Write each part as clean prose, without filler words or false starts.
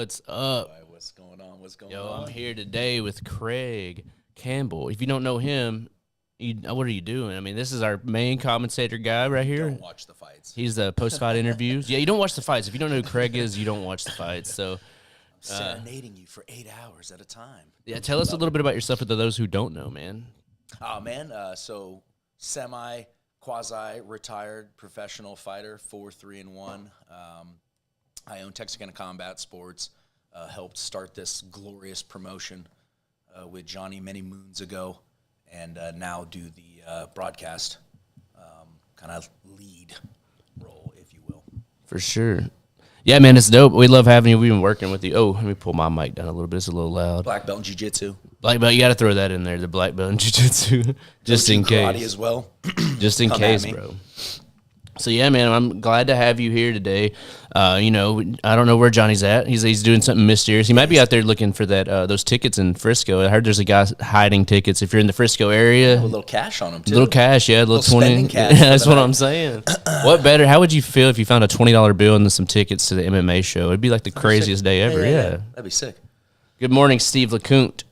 What's up? Right, what's going on? What's going Yo, on? I'm here today with Craig Campbell. If you don't know him, what are you doing? I mean, this is our main commentator guy right here. Don't watch the fights. He's the post-fight interviews. Yeah, you don't watch the fights. If you don't know who Craig is, you don't watch the fights. So, I'm serenading you for 8 hours at a time. yeah, tell us a little bit about yourself for those who don't know, man. Oh, man. So quasi-retired professional fighter, 4-3-1. I own Texarkana Combat Sports. Helped start this glorious promotion with Johnny many moons ago, and now do the broadcast kind of lead role, if you will. For sure. Yeah, man, it's dope. We love having you. We've been working with you. Oh, let me pull my mic down a little bit. It's a little loud. Black belt in jiu-jitsu. Black belt, you got to throw that in there, the black belt in jiu-jitsu, just in Karate case. as well. Just in case, bro. So, yeah, man, I'm glad to have you here today. I don't know where Johnny's at. He's doing something mysterious. He might be out there looking for those tickets in Frisco. I heard there's a guy hiding tickets. If you're in the Frisco area. A little cash on him, too. A little cash, yeah. A little 20. Spending cash That's what I'm saying. What better? How would you feel if you found a $20 bill and some tickets to the MMA show? It'd be like the craziest day ever, yeah. That'd be sick. Good morning, Steve LeCounte.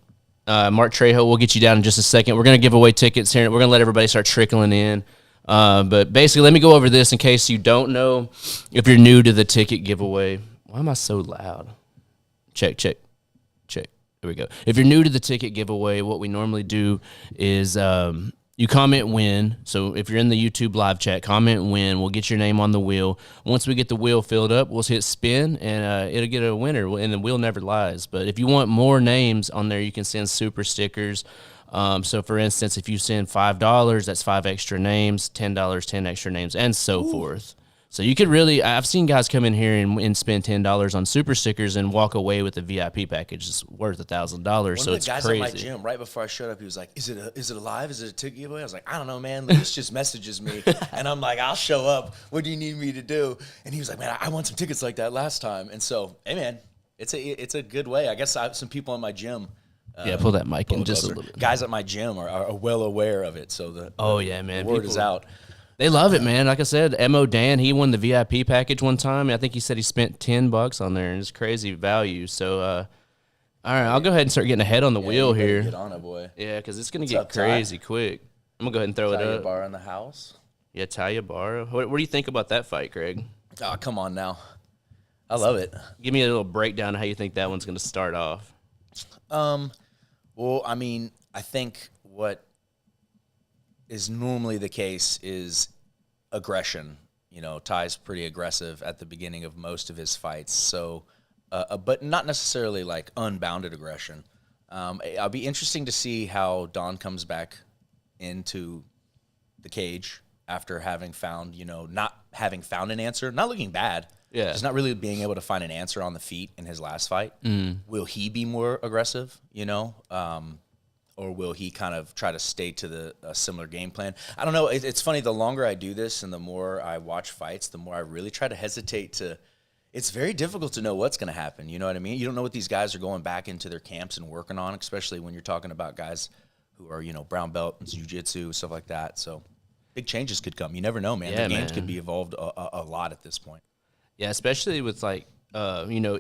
Mark Trejo, we'll get you down in just a second. We're going to give away tickets here. We're going to let everybody start trickling in. But basically, let me go over this in case you don't know. If you're new to the ticket giveaway, why am I so loud? Check. There we go. If you're new to the ticket giveaway, what we normally do is you comment win. So if you're in the YouTube live chat, comment win. We'll get your name on the wheel. Once we get the wheel filled up, we'll hit spin, and it'll get a winner, and the wheel never lies. But if you want more names on there, you can send super stickers. So, for instance, if you send $5, that's 5 extra names, $10, 10 extra names, and so forth. So you could really – I've seen guys come in here and spend $10 on super stickers and walk away with a VIP package that's worth $1,000. So it's crazy. One of the guys at my gym, right before I showed up, he was like, is it alive? Is it a ticket giveaway? I was like, I don't know, man. Luis just messages me. And I'm like, I'll show up. What do you need me to do? And he was like, man, I won some tickets like that last time. And so, hey, man, it's a good way. I guess I have some people in my gym – pull that mic in just a little bit. Guys at my gym are well aware of it, so the word is out. They love it, man. Like I said, M.O. Dan, he won the VIP package one time. I think he said he spent $10 on there, and it's crazy value. So, all right, I'll go ahead and start getting ahead on the wheel here. Get on it, boy. Yeah, because it's going to get crazy quick. I'm going to go ahead and throw it up. Bar in the house. Yeah, Talia Barra. What do you think about that fight, Craig? Oh, come on now. I love it. Give me a little breakdown of how you think that one's going to start off. Well, I mean, I think what is normally the case is aggression. You know, Ty's pretty aggressive at the beginning of most of his fights, so, but not necessarily like unbounded aggression. I'll be interesting to see how Don comes back into the cage after having found, not having found an answer, not looking bad. Yeah. Just not really being able to find an answer on the feet in his last fight. Will he be more aggressive, or will he kind of try to stay to a similar game plan? I don't know. It's funny. The longer I do this and the more I watch fights, the more I really try to hesitate to – it's very difficult to know what's going to happen. You know what I mean? You don't know what these guys are going back into their camps and working on, especially when you're talking about guys who are, brown belt and jiu-jitsu, stuff like that. So big changes could come. You never know, man. Yeah, the games could be evolved a lot at this point. Yeah, especially with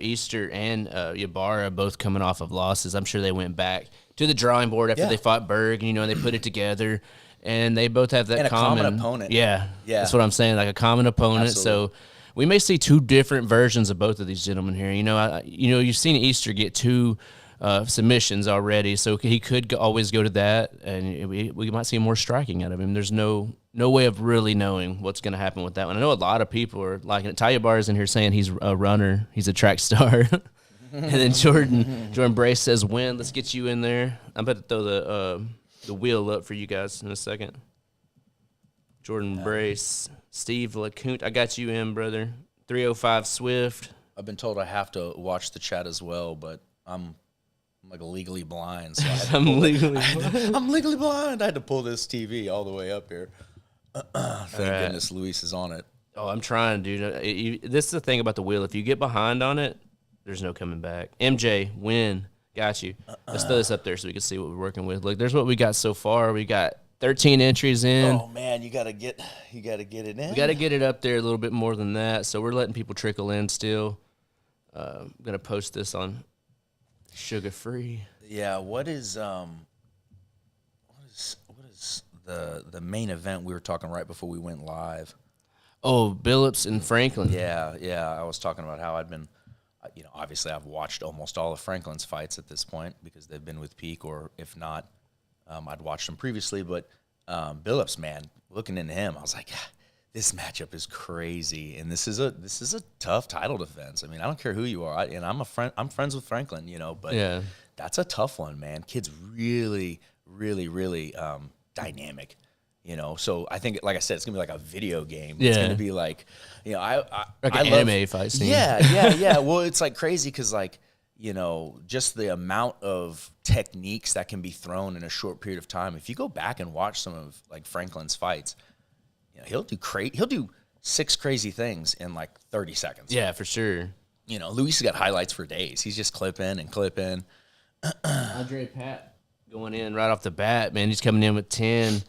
Easter and Ybarra both coming off of losses. I'm sure they went back to the drawing board after they fought Berg, and they put it together, and they both have that and a common opponent. Yeah, that's what I'm saying, like a common opponent. Absolutely. So we may see two different versions of both of these gentlemen here. You've seen Easter get two submissions already, so he could always go to that, and we might see more striking out of him. There's no way of really knowing what's going to happen with that one. I know a lot of people are liking it. Talia Barr is in here saying he's a runner. He's a track star. And then Jordan Brace says win. Let's get you in there. I'm about to throw the wheel up for you guys in a second. Jordan Brace, Steve LeCounte, I got you in, brother. 305 Swift. I've been told I have to watch the chat as well, but I'm like legally blind. So I'm legally blind. I had to pull this TV all the way up here. Thank goodness Luis is on it. Oh, I'm trying, dude. This is the thing about the wheel. If you get behind on it, there's no coming back. MJ, win. Got you. Let's throw this up there so we can see what we're working with. Look, there's what we got so far. We got 13 entries in. Oh man, you gotta get it in. We gotta get it up there a little bit more than that. So we're letting people trickle in still. I'm gonna post this on Sugar Free. Yeah, what is the main event we were talking right before we went live? Oh, Billups and Franklin. Yeah. I was talking about how I'd been, obviously I've watched almost all of Franklin's fights at this point because they've been with Peak, or if not, I'd watched them previously. But Billups, man, looking into him, I was like, this matchup is crazy, and this is a tough title defense. I mean, I don't care who you are, and I'm friends with Franklin, but Yeah. that's a tough one, man. Kid's really, really, really dynamic. So I think, like I said, it's gonna be like a video game. It's Yeah. gonna be like, I Like I an love, anime fight scene. yeah. Well, it's like crazy because just the amount of techniques that can be thrown in a short period of time. If you go back and watch some of like Franklin's fights, he'll do 6 crazy things in like 30 seconds. Yeah, for sure. Luis has got highlights for days. He's just clipping. Andre Pat going in right off the bat, man. He's coming in with 10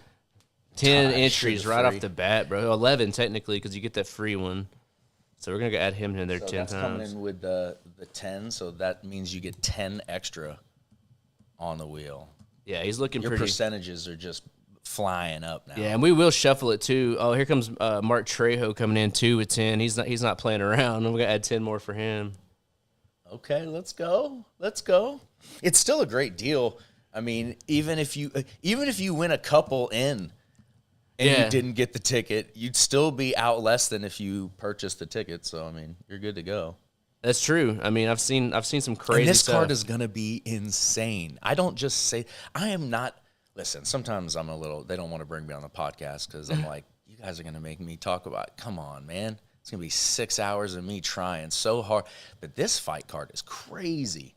entries right off the bat, bro. 11 technically because you get that free one. So we're going to add him in there So 10 that's times. coming in with the 10, so that means you get 10 extra on the wheel. Yeah, he's looking Your pretty. percentages are just flying up now. Yeah, and we will shuffle it too. Oh, here comes Mark Trejo coming in too with 10. He's not playing around. We're going to add 10 more for him. Okay, let's go. It's still a great deal. I mean, even if you win a couple in and Yeah. you didn't get the ticket, you'd still be out less than if you purchased the ticket. So I mean, you're good to go. That's true. I mean, I've seen some crazy And this stuff. card is gonna be insane. I don't just say I am not. Listen, sometimes I'm a little. They don't want to bring me on the podcast because I'm like, you guys are gonna make me talk about. Come on, man. It's gonna be 6 hours of me trying so hard. But this fight card is crazy.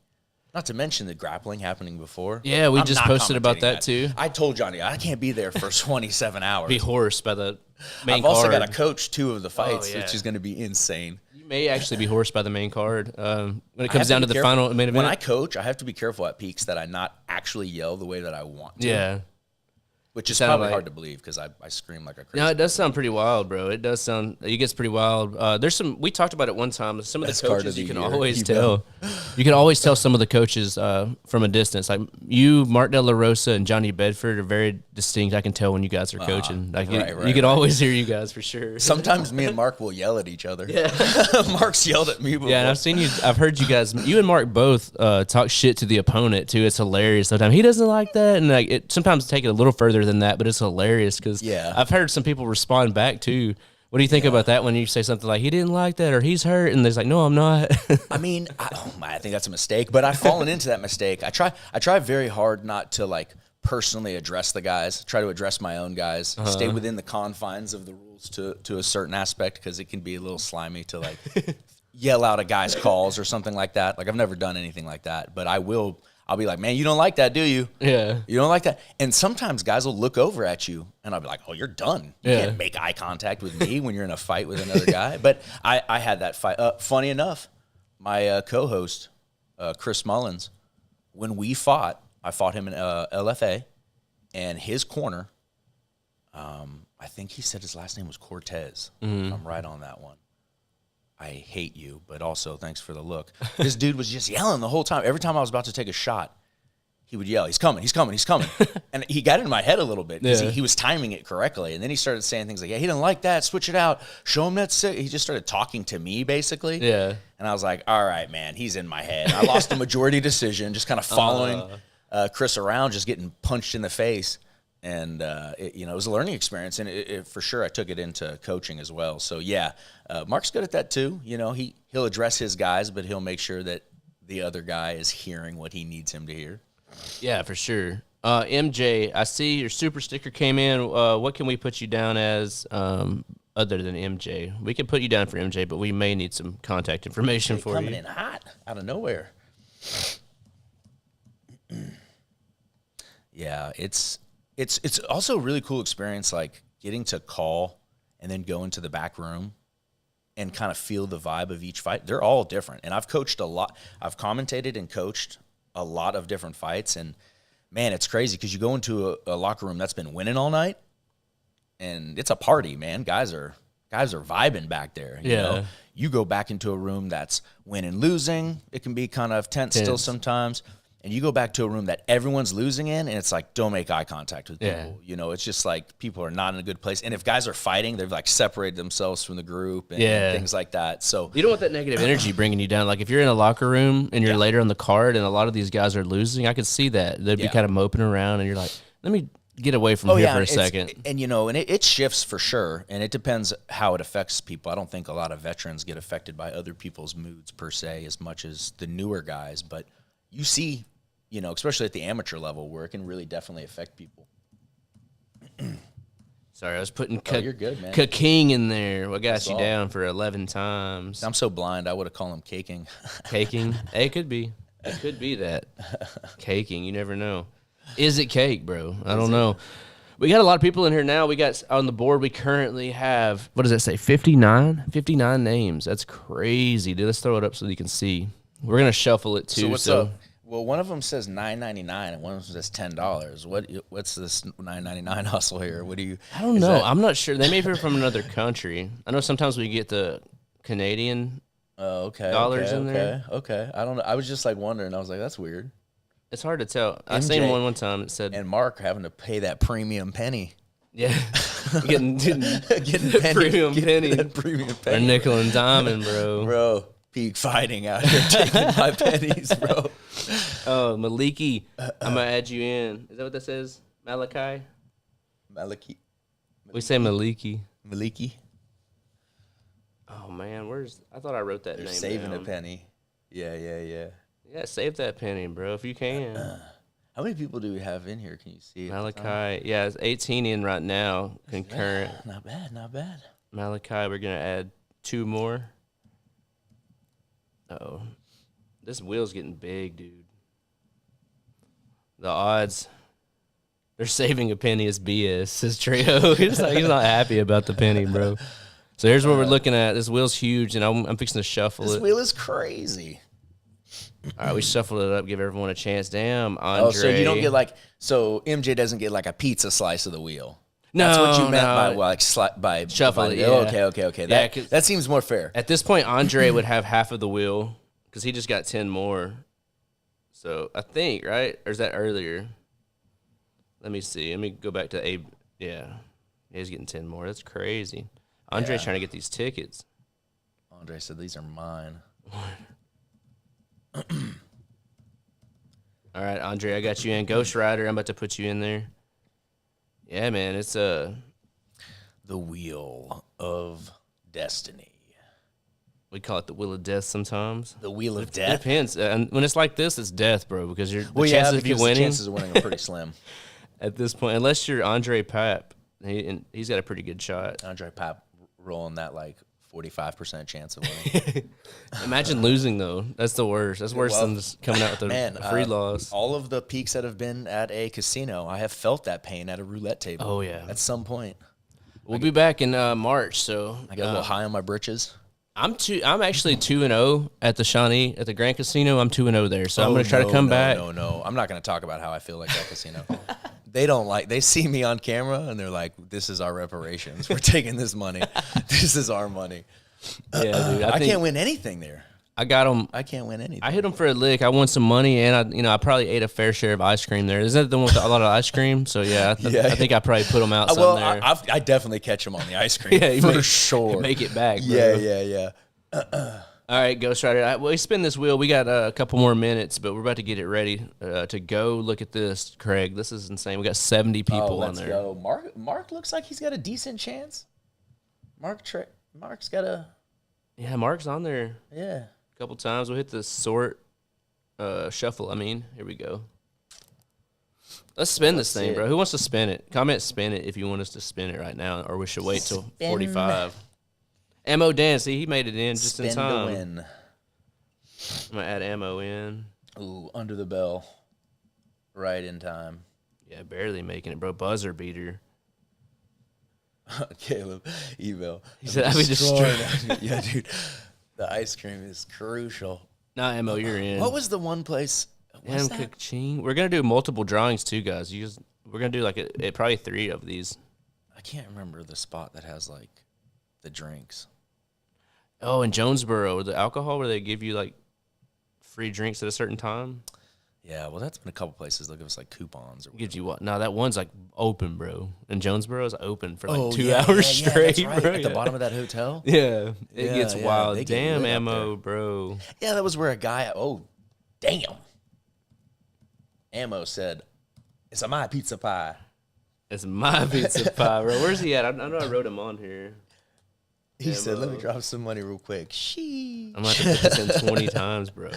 Not to mention the grappling happening before. Yeah, we I'm just not posted about commentating that too. I told Johnny I can't be there for 27 hours. Be horsed by the main I've card. also got to coach 2 of the fights, yeah. which is going to be insane. You may actually be horsed by the main card when it I have comes down to be the careful. final main event. When I coach, I have to be careful at peaks that I not actually yell the way that I want to. Yeah. Which is Sound probably like- hard to believe because I scream like a crazy. No, it does sound pretty wild, bro. It does sound. It gets pretty wild. We talked about it one time. Some of Best the card coaches of the you can year. always You tell. You can always tell some of the coaches from a distance. Like you, Mark De La Rosa, and Johnny Bedford are very distinct. I can tell when you guys are coaching. Like you can always hear you guys for sure. Sometimes me and Mark will yell at each other. Yeah. Mark's yelled at me before. Yeah, and I've heard you guys. You and Mark both talk shit to the opponent too. It's hilarious. Sometimes he doesn't like that, and like it sometimes take it a little further than that. But it's hilarious because I've heard some people respond back too. What do you think about that when you say something like he didn't like that or he's hurt, and they're like, no, I'm not. I mean, I think that's a mistake, but I've fallen into that mistake. I try very hard not to like personally address the guys. Try to address my own guys. Stay within the confines of the rules to a certain aspect because it can be a little slimy to like yell out a guy's calls or something like that. Like I've never done anything like that, but I'll be like, man, you don't like that, do you? Yeah. You don't like that? And sometimes guys will look over at you, and I'll be like, oh, you're done. You can't make eye contact with me when you're in a fight with another guy. But I had that fight. Funny enough, my co-host, Chris Mullins, when we fought, I fought him in LFA, and his corner, I think he said his last name was Cortez. If I'm right on that one. I hate you, but also thanks for the look. This dude was just yelling the whole time. Every time I was about to take a shot, he would yell, he's coming, he's coming, he's coming. And he got in my head a little bit because he was timing it correctly. And then he started saying things like, yeah, he didn't like that, switch it out, show him that's sick. He just started talking to me, basically. Yeah. And I was like, all right, man, he's in my head. I lost a majority decision, just kind of following Chris around, just getting punched in the face. And, it was a learning experience. And it for sure, I took it into coaching as well. So, yeah, Mark's good at that too. He'll address his guys, but he'll make sure that the other guy is hearing what he needs him to hear. Yeah, for sure. MJ, I see your super sticker came in. What can we put you down as other than MJ? We can put you down for MJ, but we may need some contact information for Coming you. in hot out of nowhere. Yeah, it's also a really cool experience, like getting to call and then go into the back room and kind of feel the vibe of each fight. They're all different. And I've coached a lot. I've commentated and coached a lot of different fights. And, man, it's crazy because you go into a locker room that's been winning all night, and it's a party, man. Guys are guys are vibing back there. You know? You go back into a room that's winning, losing. It can be kind of tense still sometimes. And you go back to a room that everyone's losing in, and it's like, don't make eye contact with people. You know, it's just like people are not in a good place. And if guys are fighting, they've like separated themselves from the group and things like that. So you don't want that negative energy bringing you down. Like if you're in a locker room and you're later on the card and a lot of these guys are losing, I could see that. They'd be kind of moping around, and you're like, let me get away from here for a second. And, you know, and it shifts for sure, and it depends how it affects people. I don't think a lot of veterans get affected by other people's moods per se as much as the newer guys, but you see, you know, especially at the amateur level where it can really definitely affect people. Sorry, I was putting you're good, man. King in there. What got you down for 11 times? I'm so blind, I would have called him caking. Caking? Hey, it could be. It could be that. Caking, you never know. Is it cake, bro? I don't know. We got a lot of people in here now. We got on the board, we currently have, what does that say, 59? 59 names. That's crazy, dude. Let's throw it up so you can see. We're going to shuffle it, too. So what's up? Well, one of them says $9.99 and one of them says $10. What's this $9.99 hustle here? What do you? I don't know. I'm not sure. They may be from another country. I know sometimes we get the Canadian dollars in there. Okay. I don't know. I was just like wondering. I was like, that's weird. It's hard to tell. I seen one time that said, and Mark having to pay that premium penny. Yeah, getting premium penny, or nickel and diamond, bro. Peak fighting out here taking my pennies, bro. Oh, Maliki, I'm gonna add you in. Is that what that says? Maliki. We say Maliki. Oh man, I thought I wrote that name. Saving down. a penny. Yeah. Yeah, save that penny, bro, if you can. How many people do we have in here? Can you see it? Malachi, it's 18 in right now, concurrent. Not bad. Malachi, we're going to add 2 more. Uh-oh. This wheel's getting big, dude. The odds, they're saving a penny is BS, says Trejo. he's not happy about the penny, bro. So here's what we're looking at. This wheel's huge, and I'm fixing to shuffle it. This wheel is crazy. All right, we shuffled it up, give everyone a chance. Damn, Andre. Oh, so you don't get MJ doesn't get like a pizza slice of the wheel. No, that's what you meant by shuffle it. Yeah. Okay. That seems more fair. At this point, Andre would have half of the wheel because he just got 10 more. So I think, right? Or is that earlier? Let me see. Let me go back to Abe. Yeah, he's getting 10 more. That's crazy. Andre's trying to get these tickets. Andre said these are mine. All right, Andre, I got you in. Ghost Rider, I'm about to put you in there. Yeah, man, it's the Wheel of Destiny. We call it the Wheel of Death sometimes. The Wheel of Death? It depends. And when it's like this, it's death, bro, because the chances of winning are pretty slim. At this point, unless you're Andre Pap, he's got a pretty good shot. Andre Pap rolling that, 45% chance of winning. Imagine losing, though. That's the worst. That's worse than just coming out with a free loss. All of the peaks that have been at a casino, I have felt that pain at a roulette table. Oh, yeah. At some point. We'll be back in March, so. I got a little high on my britches. I'm actually 2-0 at the Shawnee, at the Grand Casino. I'm 2-0 there, so I'm going to try to come back. No. I'm not going to talk about how I feel like that casino. They see me on camera and they're like, this is our reparations. We're taking this money. This is our money. Yeah, dude. I can't win anything there. I got them. I can't win anything. I hit them for a lick. I won some money, and I probably ate a fair share of ice cream there. Isn't that the one with a lot of ice cream? So yeah, I think I probably put them out some there. I definitely catch them on the ice cream for sure. Make it back, bro. Yeah. All right, Ghost Rider. We spin this wheel. We got a couple more minutes, but we're about to get it ready to go. Look at this, Craig. This is insane. We got 70 people on there. Let's go. Mark looks like he's got a decent chance. Mark's got a. Yeah, Mark's on there. Yeah. A couple times. We'll hit the shuffle. Here we go. Let's spin this thing, bro. Who wants to spin it? Comment spin it if you want us to spin it right now, or we should wait till 45. Ammo Dan, see, he made it in just in time. Spin to win. I'm going to add ammo in. Ooh, under the bell. Right in time. Yeah, barely making it, bro. Buzzer beater. Caleb, email. He said, I'll be destroyed. Yeah, dude. The ice cream is crucial. Nah, ammo, you're in. What was the one place? We're going to do multiple drawings, too, guys. We're going to do probably 3 of these. I can't remember the spot that has, the drinks. Oh, in Jonesboro, the alcohol where they give you like free drinks at a certain time. Yeah, well, that's been a couple places. They'll give us like coupons or whatever. Gives you what? No, that one's like open, bro. And Jonesboro is open for like 2 yeah, hours straight, that's right. bro. At the bottom of that hotel. Yeah, it Yeah, gets yeah, wild. they get Damn, lit up ammo, there. bro. Yeah, that was where a guy. Oh, damn. Ammo said, "It's a my pizza pie." It's my pizza pie, bro. Where's he at? I know I wrote him on here. He said, "Let me drop some money real quick." Sheesh. I'm gonna have to put this in 20 times, bro.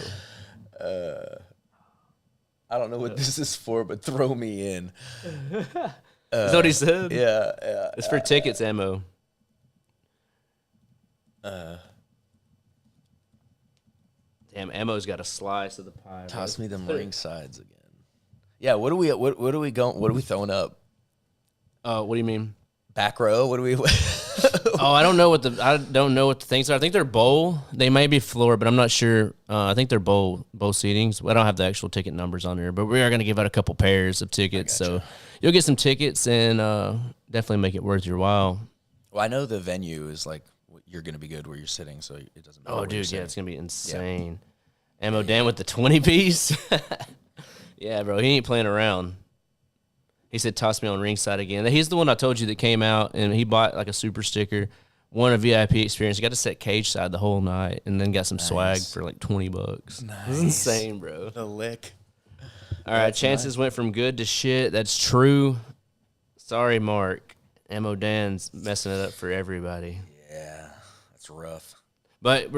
I don't know what this is for, but throw me in. Is that what he said? Yeah. It's for tickets, ammo. Damn, ammo's got a slice of the pie. Toss bro. me them ring sides again. Yeah, what are we throwing up? What do you mean? Back row? What do we Oh, I don't know what the things are. I think they're bowl. They may be floor, but I'm not sure. I think they're bowl seatings. I don't have the actual ticket numbers on there, but we are going to give out a couple pairs of tickets. So you'll get some tickets and definitely make it worth your while. Well, I know the venue is like you're going to be good where you're sitting, so it doesn't matter. Oh, where you're dude, yeah, sitting. it's going to be insane. Ammo Dan with the 20-piece. Yeah, bro, he ain't playing around. He said, toss me on ringside again. He's the one I told you that came out, and he bought like a super sticker, won a VIP experience. He got to sit cage side the whole night, and then got some swag for like $20. Nice. It was insane, bro. A lick. All right, chances went from good to shit. That's true. Sorry, Mark. Ammo Dan's messing it up for everybody. Yeah, that's rough. But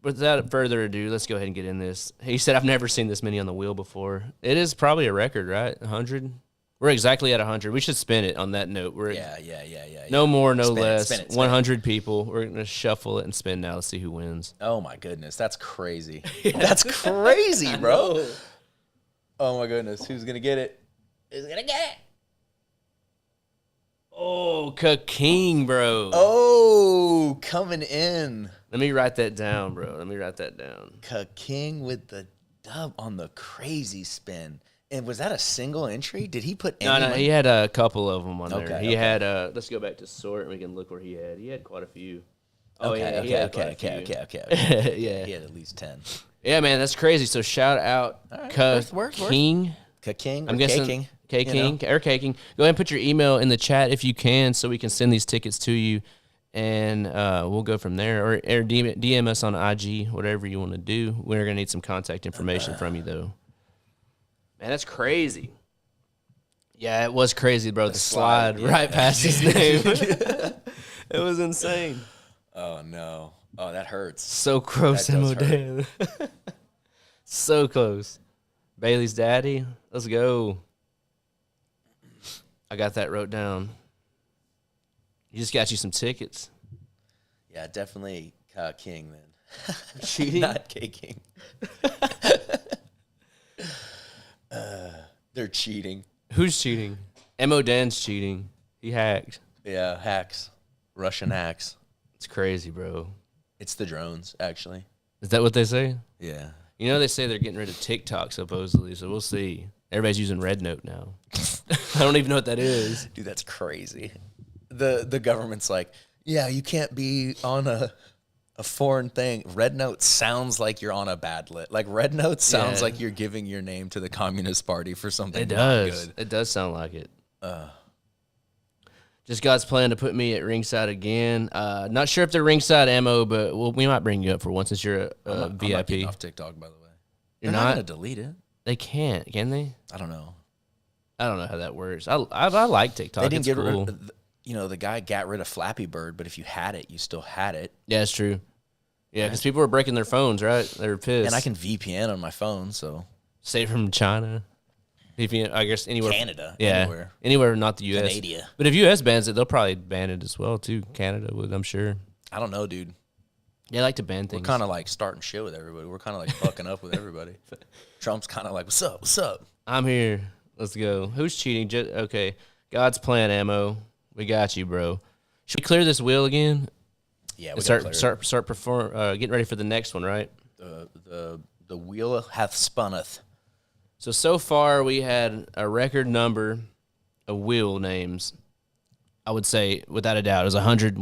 without further ado, let's go ahead and get in this. He said, I've never seen this many on the wheel before. It is probably a record, right? 100? We're exactly at 100. We should spin it on that note. Yeah. No more, no Spin it, less. spin it. 100 people. We're going to shuffle it and spin now. Let's see who wins. Oh my goodness, that's crazy. That's crazy, bro. Oh my goodness, who's gonna get it? Who's gonna get it? Oh, King, bro. Oh, coming in. Let me write that down, bro. Let me write that down. King with the dub on the crazy spin. And was that a single entry? Did he put any No, money? he had a couple of them on there. Okay, He okay. had, let's go back to sort and we can look where he had. He had quite a few. Oh, yeah, he had quite a few. Yeah. He had at least 10. Yeah, man, that's crazy. So shout out right, worth. King. King, I'm guessing K-King or K-King. Go ahead and put your email in the chat if you can so we can send these tickets to you, and we'll go from there. Or DM us on IG, whatever you want to do. We're going to need some contact information from you, though. Man, that's crazy. Yeah, it was crazy, bro. The slide right past his name. It was insane. Oh, no. Oh, that hurts. So close, That does Mo Dan. So close. Bailey's daddy. Let's go. I got that wrote down. You just got you some tickets. Yeah, definitely King then. Cheating? Not King. They're cheating. Who's cheating? Mo Dan's cheating. He hacked. Yeah, hacks. Russian hacks. It's crazy, bro. It's the drones, actually. Is that what they say? Yeah. You know, they say they're getting rid of TikTok, supposedly, so we'll see. Everybody's using Red Note now. I don't even know what that is. Dude, that's crazy. The government's like, yeah, you can't be on a foreign thing. Red Note sounds like you're on a bad lit. Like Red Note sounds like you're giving your name to the Communist Party for something. It not does. good. It does sound like it. Just God's plan to put me at ringside again. Not sure if they're ringside ammo, but we might bring you up for once since you're a VIP. I'm not getting off TikTok, by the way. You're They're not going to delete it. They can't, can they? I don't know. I don't know how that works. I like TikTok. They didn't it's get cool. rid of, the guy got rid of Flappy Bird, but if you had it, you still had it. Yeah, it's true. Yeah, because people were breaking their phones, right? They were pissed. And I can VPN on my phone, so. Say from China. VPN, I guess anywhere. Canada. Yeah. Anywhere not the U.S. Canada. But if U.S. bans it, they'll probably ban it as well, too. Canada would, I'm sure. I don't know, dude. They like to ban things. We're kind of like starting shit with everybody. We're kind of like fucking up with everybody. Trump's kind of like, what's up? What's up? I'm here. Let's go. Who's cheating? Okay. God's plan, ammo. We got you, bro. Should we clear this wheel again? Yeah, we Start getting ready for the next one, right? The wheel hath spunneth. So far we had a record number of wheel names. I would say without a doubt, is 100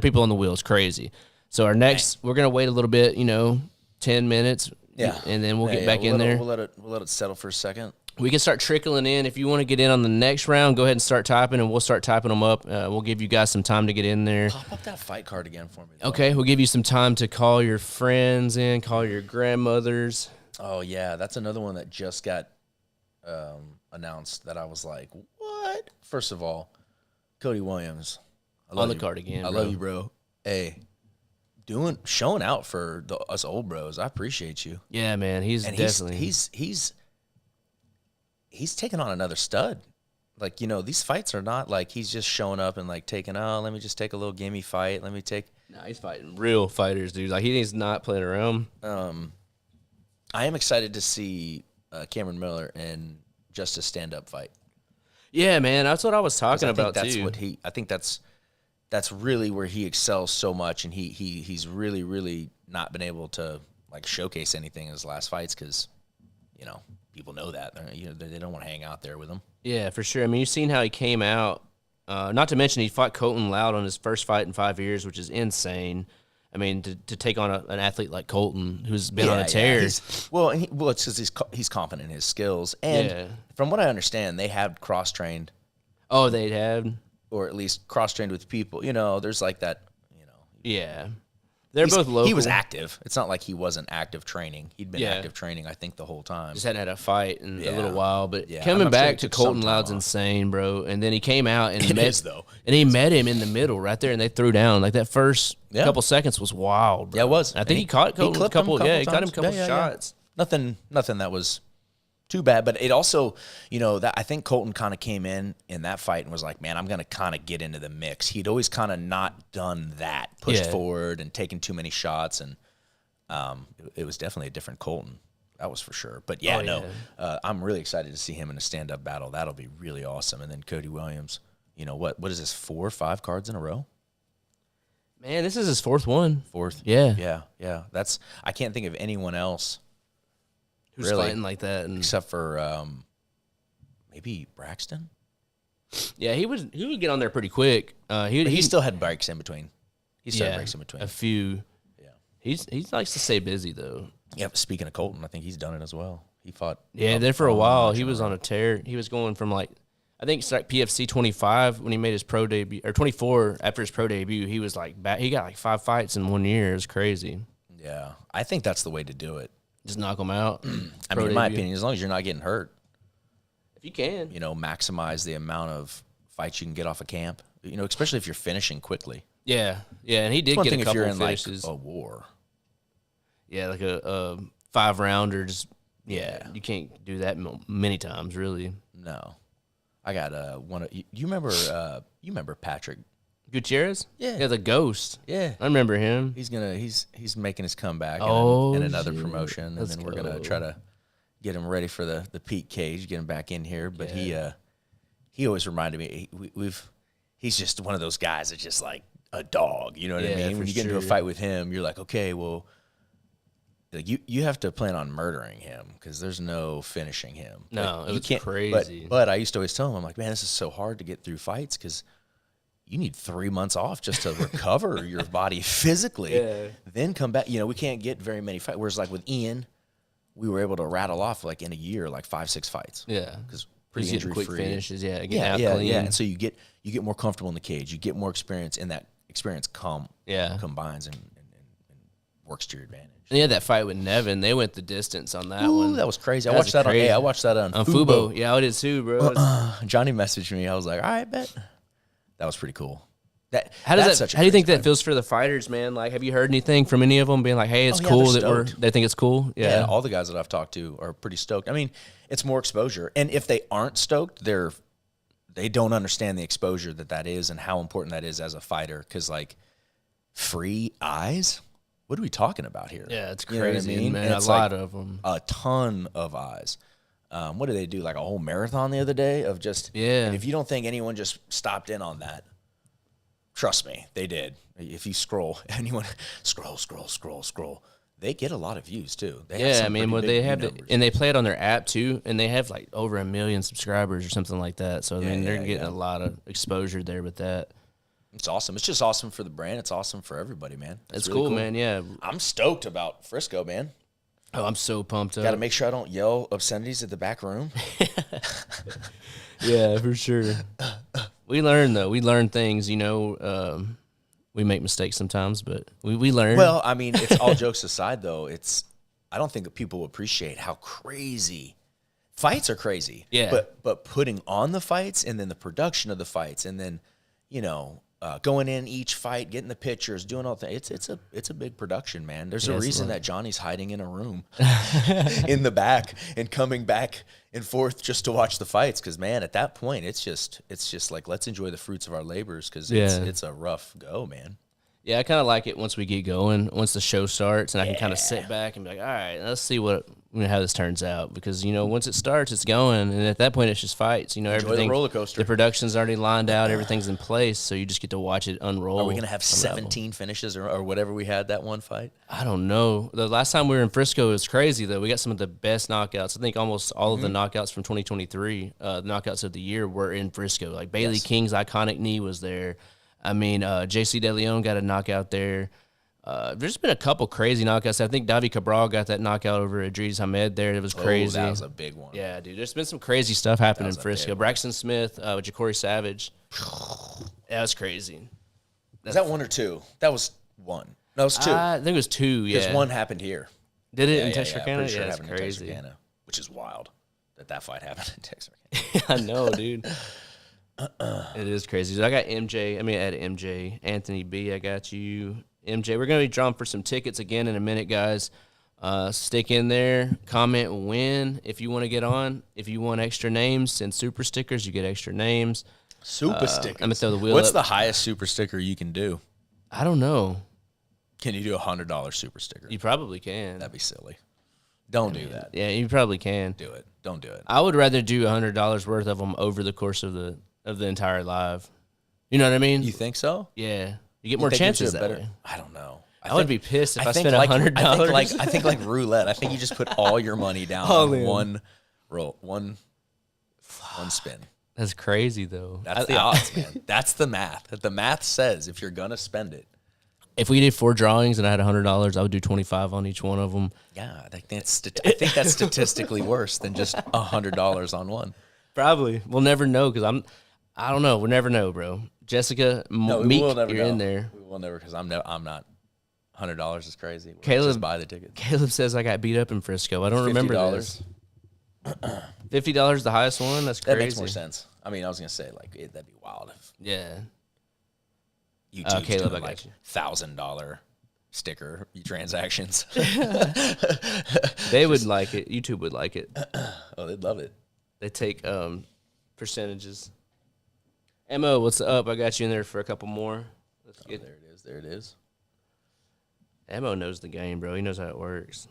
people on the wheel is crazy. So our next, we're gonna wait a little bit, 10 minutes, and then we'll get back in there. We'll let it settle for a second. We can start trickling in. If you want to get in on the next round, go ahead and start typing, and we'll start typing them up. We'll give you guys some time to get in there. Pop up that fight card again for me, though. Okay, we'll give you some time to call your friends in, call your grandmothers. Oh, yeah, that's another one that just got announced that I was like, what? First of all, Cody Williams. On the card again, I love you, bro. Hey, showing out for us old bros. I appreciate you. Yeah, man, he's taking on another stud. Like, these fights are not like he's just showing up and like let me just take a little gimme fight. Let me take. No, he's fighting real fighters, dude. Like, he's not playing around. I am excited to see Cameron Miller in just a stand-up fight. Yeah, man, that's what I was talking about too. I think that's really where he excels so much, and he's really, really not been able to like showcase anything in his last fights because, people know that they don't want to hang out there with him. Yeah, for sure. I mean, you've seen how he came out. Not to mention he fought Colton Loud on his first fight in 5 years, which is insane. I mean, to take on an athlete like Colton who's been on a tear. It's because he's confident in his skills, and from what I understand, they have cross-trained. Oh, they have, or at least cross-trained with people. There's like that. Yeah. They're both local. He was active. It's not like he wasn't active training. He'd been active training, I think, the whole time. Just hadn't had a fight in a little while. But coming back to Colton Loud's insane, bro. And then he came out and he met him in the middle right there, and they threw down. Like that first couple seconds was wild, bro. Yeah, it was. I think he caught Colton a couple. He caught him a couple shots. Nothing that was too bad, but it also, that I think Colton kind of came in that fight and was like, man, I'm going to kind of get into the mix. He'd always kind of not done that, pushed forward and taken too many shots, and it was definitely a different Colton. That was for sure. But I'm really excited to see him in a stand-up battle. That'll be really awesome. And then Cody Williams, what is this, 4 or 5 cards in a row? Man, this is his fourth one. Fourth? Yeah. Yeah. I can't think of anyone else who's fighting like that, except for maybe Braxton. Yeah, he would get on there pretty quick. He still had breaks in between. He still had breaks in between. A few. Yeah, he likes to stay busy though. Yeah. Speaking of Colton, I think he's done it as well. He fought. Yeah, there for a while. He was on a tear. He was going from I think it's like PFC 25 when he made his pro debut, or 24 after his pro debut. He was he got like 5 fights in 1 year. It was crazy. Yeah, I think that's the way to do it. Just knock them out. I mean, in my opinion, as long as you're not getting hurt. If you can. Maximize the amount of fights you can get off a camp, especially if you're finishing quickly. Yeah, and he did get a couple if you're in finishes. Like a war. Yeah, like a 5-rounder. Just you can't do that many times, really. No. I got one of you remember Patrick Gutierrez? Yeah, the Ghost. Yeah, I remember him. He's making his comeback in another promotion, and then we're gonna try to get him ready for the peak cage, get him back in here. But he always reminded me he's just one of those guys that's just like a dog. You know what I mean? When you get into a fight with him, you're like, okay, well, you have to plan on murdering him because there's no finishing him. No, it was crazy. But I used to always tell him, I'm like, man, this is so hard to get through fights because you need 3 months off just to recover your body physically, then come back. We can't get very many fights. Whereas like with Ian, we were able to rattle off like in a year, like 5-6 fights. Yeah. Because pretty injury free. Quick finishes. Yeah. Clean. And so you get more comfortable in the cage. You get more experience, and that experience combines and works to your advantage. And yeah, that fight with Nevin, they went the distance on that one. That was crazy. I watched that on Fubo. Yeah, I did too, bro. Johnny messaged me. I was like, all right, bet. That was pretty cool. How do you think that feels for the fighters, man? Like, have you heard anything from any of them being like, hey, it's cool that they think it's cool? Yeah, all the guys that I've talked to are pretty stoked. I mean, it's more exposure. And if they aren't stoked, they don't understand the exposure that is and how important that is as a fighter. Because, like, free eyes? What are we talking about here? Yeah, it's crazy, man. A lot of them. A ton of eyes. What did they do? Like a whole marathon the other day of just... Yeah. And if you don't think anyone just stopped in on that, trust me, they did. If you scroll, anyone scroll, they get a lot of views too. They have Yeah, some I mean, pretty what big they view have, numbers. and they play it on their app too, and they have like over 1 million subscribers or something like that. So I mean, they're getting a lot of exposure there with that. It's awesome. It's just awesome for the brand. It's awesome for everybody, man. It's really cool, man. Yeah. I'm stoked about Frisco, man. Oh, I'm so pumped up. Got to make sure I don't yell obscenities at the back room. Yeah, for sure. We learn though. We learn things. You know, we make mistakes sometimes, but we learn. Well, I mean, it's all jokes aside, though. I don't think that people appreciate how crazy fights are crazy. Yeah. But putting on the fights and then the production of the fights and then, you know, going in each fight, getting the pictures, doing all the it's a big production, man. There's a reason that Johnny's hiding in a room in the back and coming back and forth just to watch the fights. Because man, at that point, it's just like, let's enjoy the fruits of our labors, because it's a rough go, man. Yeah, I kind of like it once we get going, once the show starts, and I can kind of sit back and be like, all right, let's see how this turns out. Because, you know, once it starts, it's going. And at that point, it's just fights. You know, Enjoy everything. the roller coaster. The production's already lined out. Everything's in place. So you just get to watch it unroll. Are we going to have 17 finishes or whatever we had that one fight? I don't know. The last time we were in Frisco, it was crazy, though. We got some of the best knockouts. I think almost all of the knockouts from 2023, the knockouts of the year, were in Frisco. Like Bailey King's iconic knee was there. I mean, JC De Leon got a knockout there. There's been a couple crazy knockouts. I think Davi Cabral got that knockout over Idris Ahmed there. It was crazy. That was a big one. Yeah, dude. There's been some crazy stuff happening in Frisco. Braxton Smith with Ja'Cory Savage. That was crazy. Was that one or two? That was one. No, it was two. I think it was two, yeah. Because one happened here. Did it in Texarkana? Pretty sure Yeah, it that's happened crazy. in Texarkana, which is wild that fight happened in Texarkana. I know, dude. It is crazy. So I got MJ. I mean, I had MJ. Anthony B, I got you. MJ, we're going to be drawing for some tickets again in a minute, guys. Stick in there. Comment win if you want to get on. If you want extra names, send super stickers. You get extra names. Super stickers. I'm going to throw the wheel What's up. the highest super sticker you can do? I don't know. Can you do a $100 super sticker? You probably can. That'd be silly. Don't do that. Yeah, you probably can. Do it. Don't do it. I would rather do $100 worth of them over the course of the entire live. You know what I mean? You think so? Yeah. You get more chances that way. I don't know. I would be pissed if I spent like, $100. I think like roulette. I think you just put all your money down on one roll, one spin. That's crazy, though. That's the odds, man. That's the math. The math says if you're gonna spend it. If we did 4 drawings and I had $100, I would do 25 on each one of them. Yeah, I think that's statistically worse than just $100 on one. Probably. We'll never know because I don't know. We'll never know, bro. Jessica, Meek, will never you're know. In there. We will never because I'm not. $100 is crazy. Caleb, just buy the ticket. Caleb says I got beat up in Frisco. I don't remember this. $50 the highest one? That's crazy. That makes more sense. I mean, I was gonna say like that'd be wild if YouTube's Caleb, doing I like got you. $1,000 sticker transactions. They would like it. YouTube would like it. Oh, they'd love it. They take percentages. Mo, what's up? I got you in there for a couple more. Let's get There it is. There it is. Mo knows the game, bro. He knows how it works.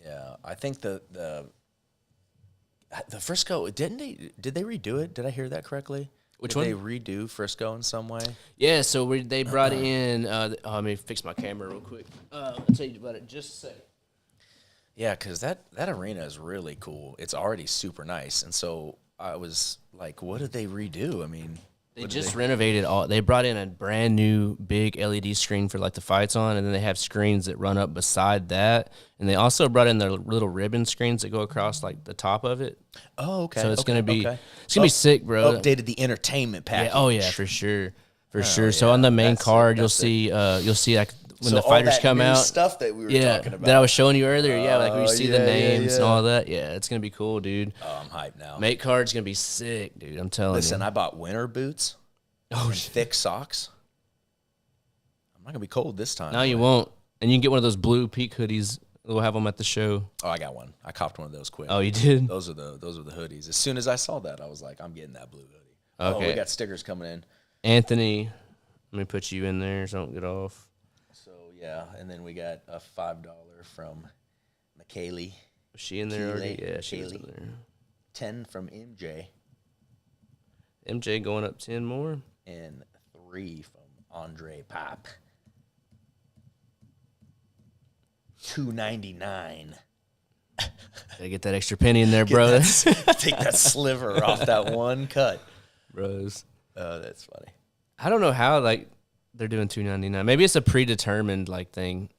Yeah, I think the Frisco did they redo it? Did I hear that correctly? Which did one? they redo Frisco in some way? Yeah, so they brought in. Let me fix my camera real quick. I'll tell you about it just a second. Yeah, because that arena is really cool. It's already super nice, and so I was like, what did they redo? I mean, They just renovated all. They brought in a brand new big LED screen for like the fights on, and then they have screens that run up beside that, and they also brought in the little ribbon screens that go across like the top of it. Oh, okay. So it's gonna be okay. be sick, bro. Updated the entertainment package. Yeah, oh yeah, for sure, sure. So yeah, on the main that's card, it, you'll see like when So the all fighters that come new out. stuff that we were Yeah, talking about. that I was showing you earlier. Yeah, like we Oh, see the yeah, names and yeah. all that. Yeah, it's gonna be cool, dude. Oh, I'm hyped now. Mate card's gonna be sick, dude. I'm telling Listen, you. I bought winter boots. Oh, and thick socks. I'm not gonna be cold this time. No, you won't. And you can get one of those blue peak hoodies. We'll have them at the show. Oh, I got one. I copped one of those quick. Oh, you did? Those are the hoodies. As soon as I saw that, I was like, I'm getting that blue hoodie. Okay. Oh, we got stickers coming in. Anthony, let me put you in there so don't get off. So yeah, and then we got a $5 from McKaylee. Was she in there already? Yeah, she was in Kaylee. there. 10 from MJ MJ going up 10 more. and 3 from Andre Pop. $2.99. Gotta get that extra penny in there, bro. Take that sliver off that one cut. Bros. Oh, that's funny. I don't know how like they're doing $2.99. Maybe it's a predetermined like thing.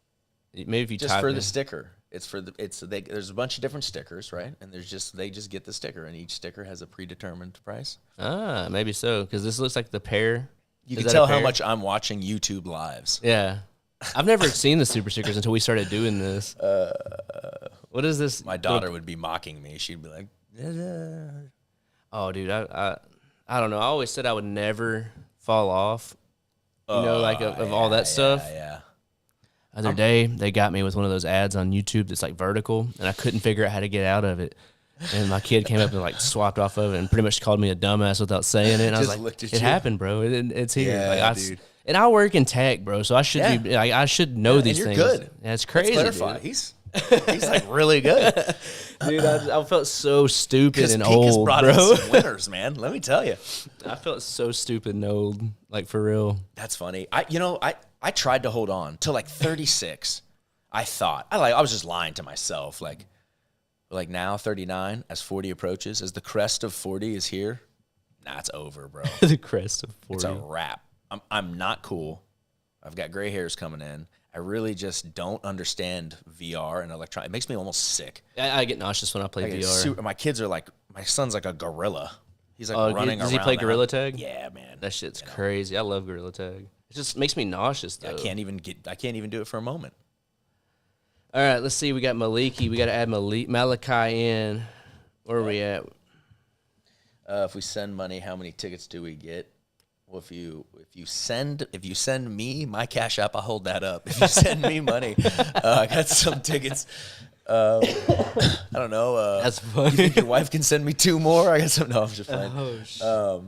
Maybe if you Just type for in. the sticker. There's a bunch of different stickers, right? And they just get the sticker, and each sticker has a predetermined price. Ah, maybe so, because this looks like the pear. You Is can that a tell how pear? much I'm watching YouTube lives. Yeah. I've never seen the super stickers until we started doing this. What is this? My daughter would be mocking me. She'd be like, Oh, dude, I don't know. I always said I would never fall off, like of all that stuff. Yeah. Other day, they got me with one of those ads on YouTube that's like vertical, and I couldn't figure out how to get out of it. And my kid came up and like swapped off of it and pretty much called me a dumbass without saying it. And I was Just like, looked at it you. happened, bro. It's here. Yeah, Like, dude. And I work in tech, bro, so I should be. I should know these and things. you're good. Yeah, it's crazy, Let's clarify. dude. He's like really good. Dude, I felt so stupid and Pink has old, brought bro. in some winners, man. Let me tell you. I felt so stupid and old, like for real. That's funny. I tried to hold on till like 36. I thought I was just lying to myself. Like now 39, as 40 approaches, as the crest of 40 is here. Nah, it's over, bro. The crest of 40. It's a wrap. I'm not cool. I've got gray hairs coming in. I really just don't understand VR and electronic. It makes me almost sick. I get nauseous when I play VR. My kids are like, my son's like a gorilla. He's like running around. Does he play the Gorilla house. Tag? Yeah, man. That shit's crazy. I love Gorilla Tag. It just makes me nauseous, though. I can't even do it for a moment. All right, let's see. We got Maliki. We got to add Malachi in. Where are we at? If we send money, how many tickets do we get? Well, if you send me my Cash App, I'll hold that up. If you send me money, I got some tickets. I don't know. That's You funny. think your wife can send me 2 more? I got some. No, I'm just playing. Oh, shit.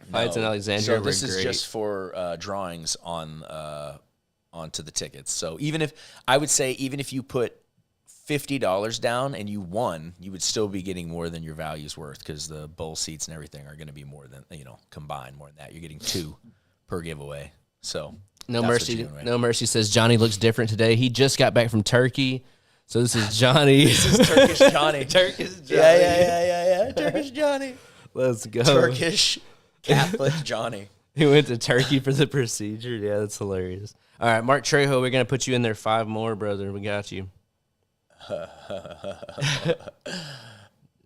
Fights in Alexandria So this were is great. just for drawings onto the tickets. So even if you put $50 down and you won, you would still be getting more than your value's worth because the bowl seats and everything are going to be more than combined more than that. You're getting 2 per giveaway. So No that's what you're Mercy. doing right No Mercy says Johnny looks different today. He just got back from Turkey, so this is Johnny. This is Turkish Johnny. Turkish Johnny. Yeah. Turkish Johnny. Let's go. Turkish Catholic Johnny. He went to Turkey for the procedure. Yeah, that's hilarious. All right, Mark Trejo, we're gonna put you in there 5 more, brother. We got you.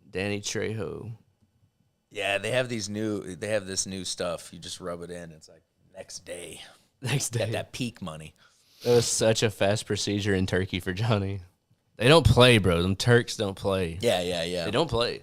Danny Trejo. Yeah, they have this new stuff. You just rub it in. It's like next day. Next Got day. that peak money. That was such a fast procedure in Turkey for Johnny. They don't play, bro. Them Turks don't play. Yeah. They don't play.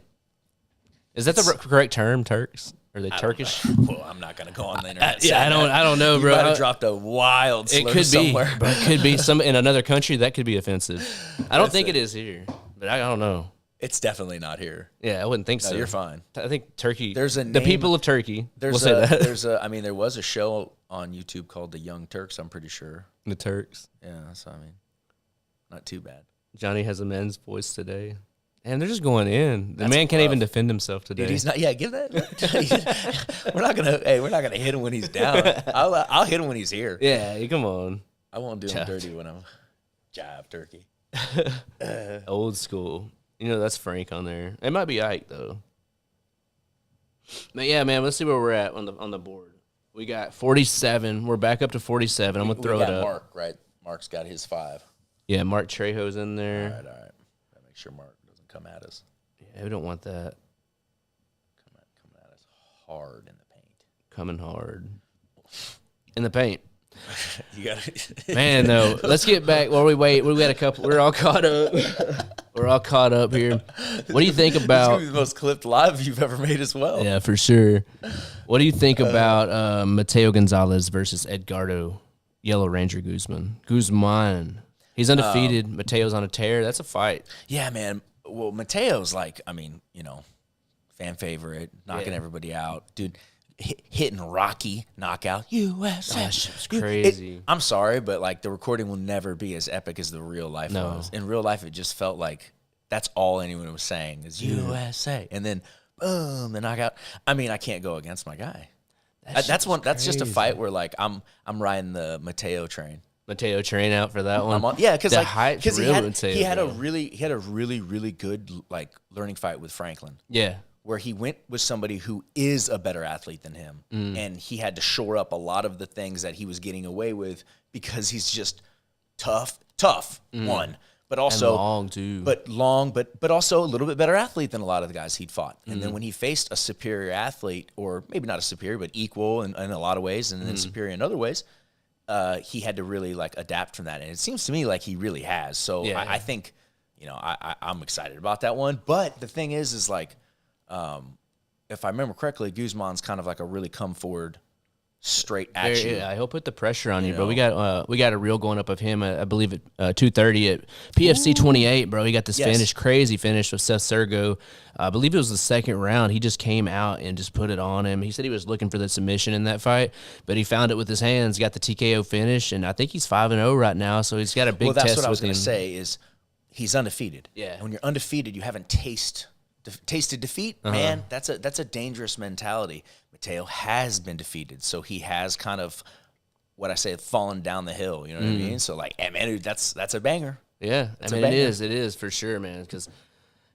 Is that the correct term, Turks? Are they Turkish? Well, I'm not gonna go on the internet. Yeah, I don't know, bro. You might have dropped a wild slur It could somewhere. be, bro. It could be some in another country that could be offensive. I don't think it is here, but I don't know. It's definitely not here. Yeah, I wouldn't think No, so. you're fine. I think Turkey. There's a the name- people of Turkey. There was a show on YouTube called The Young Turks. I'm pretty sure. The Turks. Yeah, so not too bad. Johnny has a man's voice today, and they're just going in. The That's man can't rough. even defend himself today. Dude, he's not. Yeah, give that. We're not gonna hit him when he's down. I'll hit him when he's here. Yeah, come on. I won't do him dirty when I'm jive turkey. Old school. That's Frank on there. It might be Ike though. But yeah, man, let's see where we're at on the board. We got 47. We're back up to 47. I'm gonna throw we it got up. Mark, right? Mark's got his 5. Yeah, Mark Trejo's in there. All right. Gotta make sure Mark doesn't come at us. Yeah, we don't want that. Coming at us hard in the paint. Coming hard in the paint. You got Man, though, let's get back. While we wait, we got a couple. We're all caught up. We're all caught up here. What do you think It's gonna about? be the most clipped live you've ever made as well. Yeah, for sure. What do you think about Mateo Gonzalez versus Edgardo Yellow Ranger Guzman? He's undefeated. Mateo's on a tear. That's a fight. Yeah, man. Well, Mateo's fan favorite, knocking Yeah. everybody out, dude. Hitting Rocky knockout USA. That shit's crazy. I'm sorry, but the recording will never be as epic as the real life was. In real life, it just felt like that's all anyone was saying is USA, and then boom, the knockout. I mean, I can't go against my guy. That's one. That's just a fight where like I'm riding the Mateo train. Mateo train out for that one. Because the like height's because real Mateo, he had a bro. really good like learning fight with Franklin. Yeah. Where he went with somebody who is a better athlete than him, and he had to shore up a lot of the things that he was getting away with because he's just tough, one, but also And long too. but also a little bit better athlete than a lot of the guys he'd fought. And then when he faced a superior athlete, or maybe not a superior, but equal in a lot of ways, and then superior in other ways, he had to really like adapt from that. And it seems to me like he really has. So I think, I'm excited about that one. But the thing is like, if I remember correctly, Guzman's kind of like a really come forward, straight at you. Yeah, he'll put the pressure on you, bro. We got a reel going up of him, I believe at 230 at PFC 28, bro. He got this crazy finish with Seth Sergo. I believe it was the second round. He just came out and just put it on him. He said he was looking for the submission in that fight, but he found it with his hands, got the TKO finish, and I think he's 5-0 right now, so he's got a big test with him. Well, that's what I was going to say is he's undefeated. Yeah. And when you're undefeated, you haven't tasted defeat, man. That's a dangerous mentality. Mateo has been defeated, so he has kind of what I say fallen down the hill. You know what I mean? So like, hey, man, that's a banger. Yeah, I mean, it is for sure, man. Because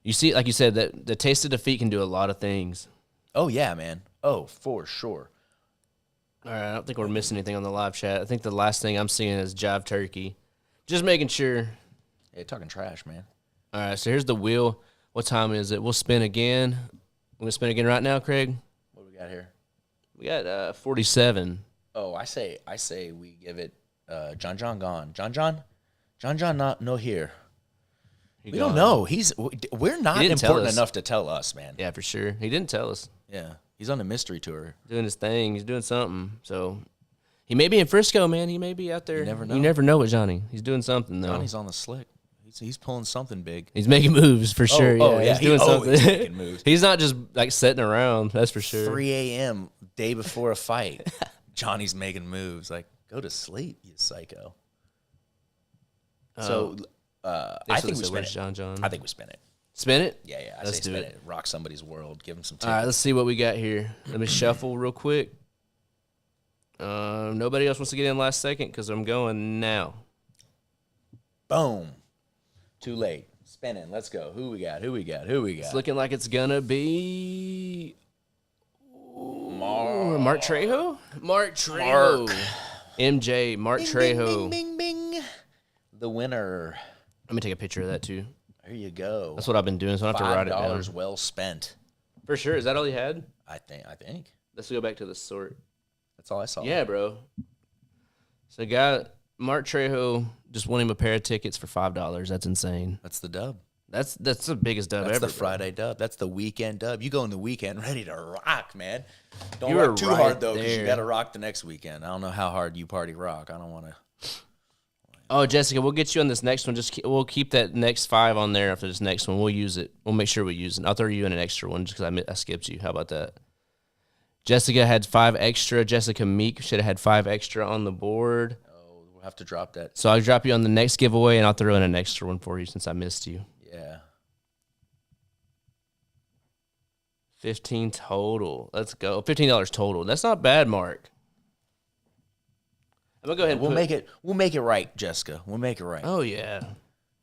you see, like you said, that the taste of defeat can do a lot of things. Oh yeah, man. Oh, for sure. All right, I don't think we're missing anything on the live chat. I think the last thing I'm seeing is Jive Turkey. Just making sure. Hey, talking trash, man. All right, so here's the wheel. What time is it? We'll spin again. We're going to spin again right now, Craig? What do we got here? We got 47. Oh, I say we give it John gone. John not no here. We don't know. We're not important enough to tell us, man. Yeah, for sure. He didn't tell us. Yeah. He's on a mystery tour. Doing his thing. He's doing something. So he may be in Frisco, man. He may be out there. You never know. You never know with Johnny. He's doing something, though. Johnny's on the slick. He's pulling something big. He's making moves for sure. Yeah. He's doing something. He's making moves. He's not just like sitting around. That's for sure. 3 a.m. day before a fight. Johnny's making moves. Like, go to sleep, you psycho. So I think we spin it. John. I think we spin it. Spin it? Yeah. I say spin it. Rock somebody's world. Give him some tickets. All right, let's see what we got here. Let me shuffle real quick. Nobody else wants to get in last second because I'm going now. Boom. Too late. Spinning. Let's go. Who we got? It's looking like it's going to be Mark Trejo? Mark Trejo. MJ, Mark Trejo. Bing, bing, bing. The winner. Let me take a picture of that, too. There you go. That's what I've been doing, so I don't have to write it down. $5 well spent. For sure. Is that all you had? I think. Let's go back to the sort. That's all I saw. Yeah, bro. So, Mark Trejo just won him a pair of tickets for $5. That's insane. That's the dub. That's the biggest dub ever. That's the Friday dub. That's the weekend dub. You go in the weekend ready to rock, man. Don't You were rock too right hard, though, because you there. got to rock the next weekend. I don't know how hard you party rock. I don't want to. Oh, Jessica, we'll get you on this next one. We'll keep that next 5 on there after this next one. We'll use it. We'll make sure we use it. I'll throw you in an extra one just because I skipped you. How about that? Jessica had 5 extra. Jessica Meek should have had 5 extra on the board. Oh, we'll have to drop that. So I'll drop you on the next giveaway, and I'll throw in an extra one for you since I missed you. Yeah. 15 total. Let's go. $15 total. That's not bad, Mark. I'm gonna go ahead. And We'll make it right, Jessica. We'll make it right. Oh yeah.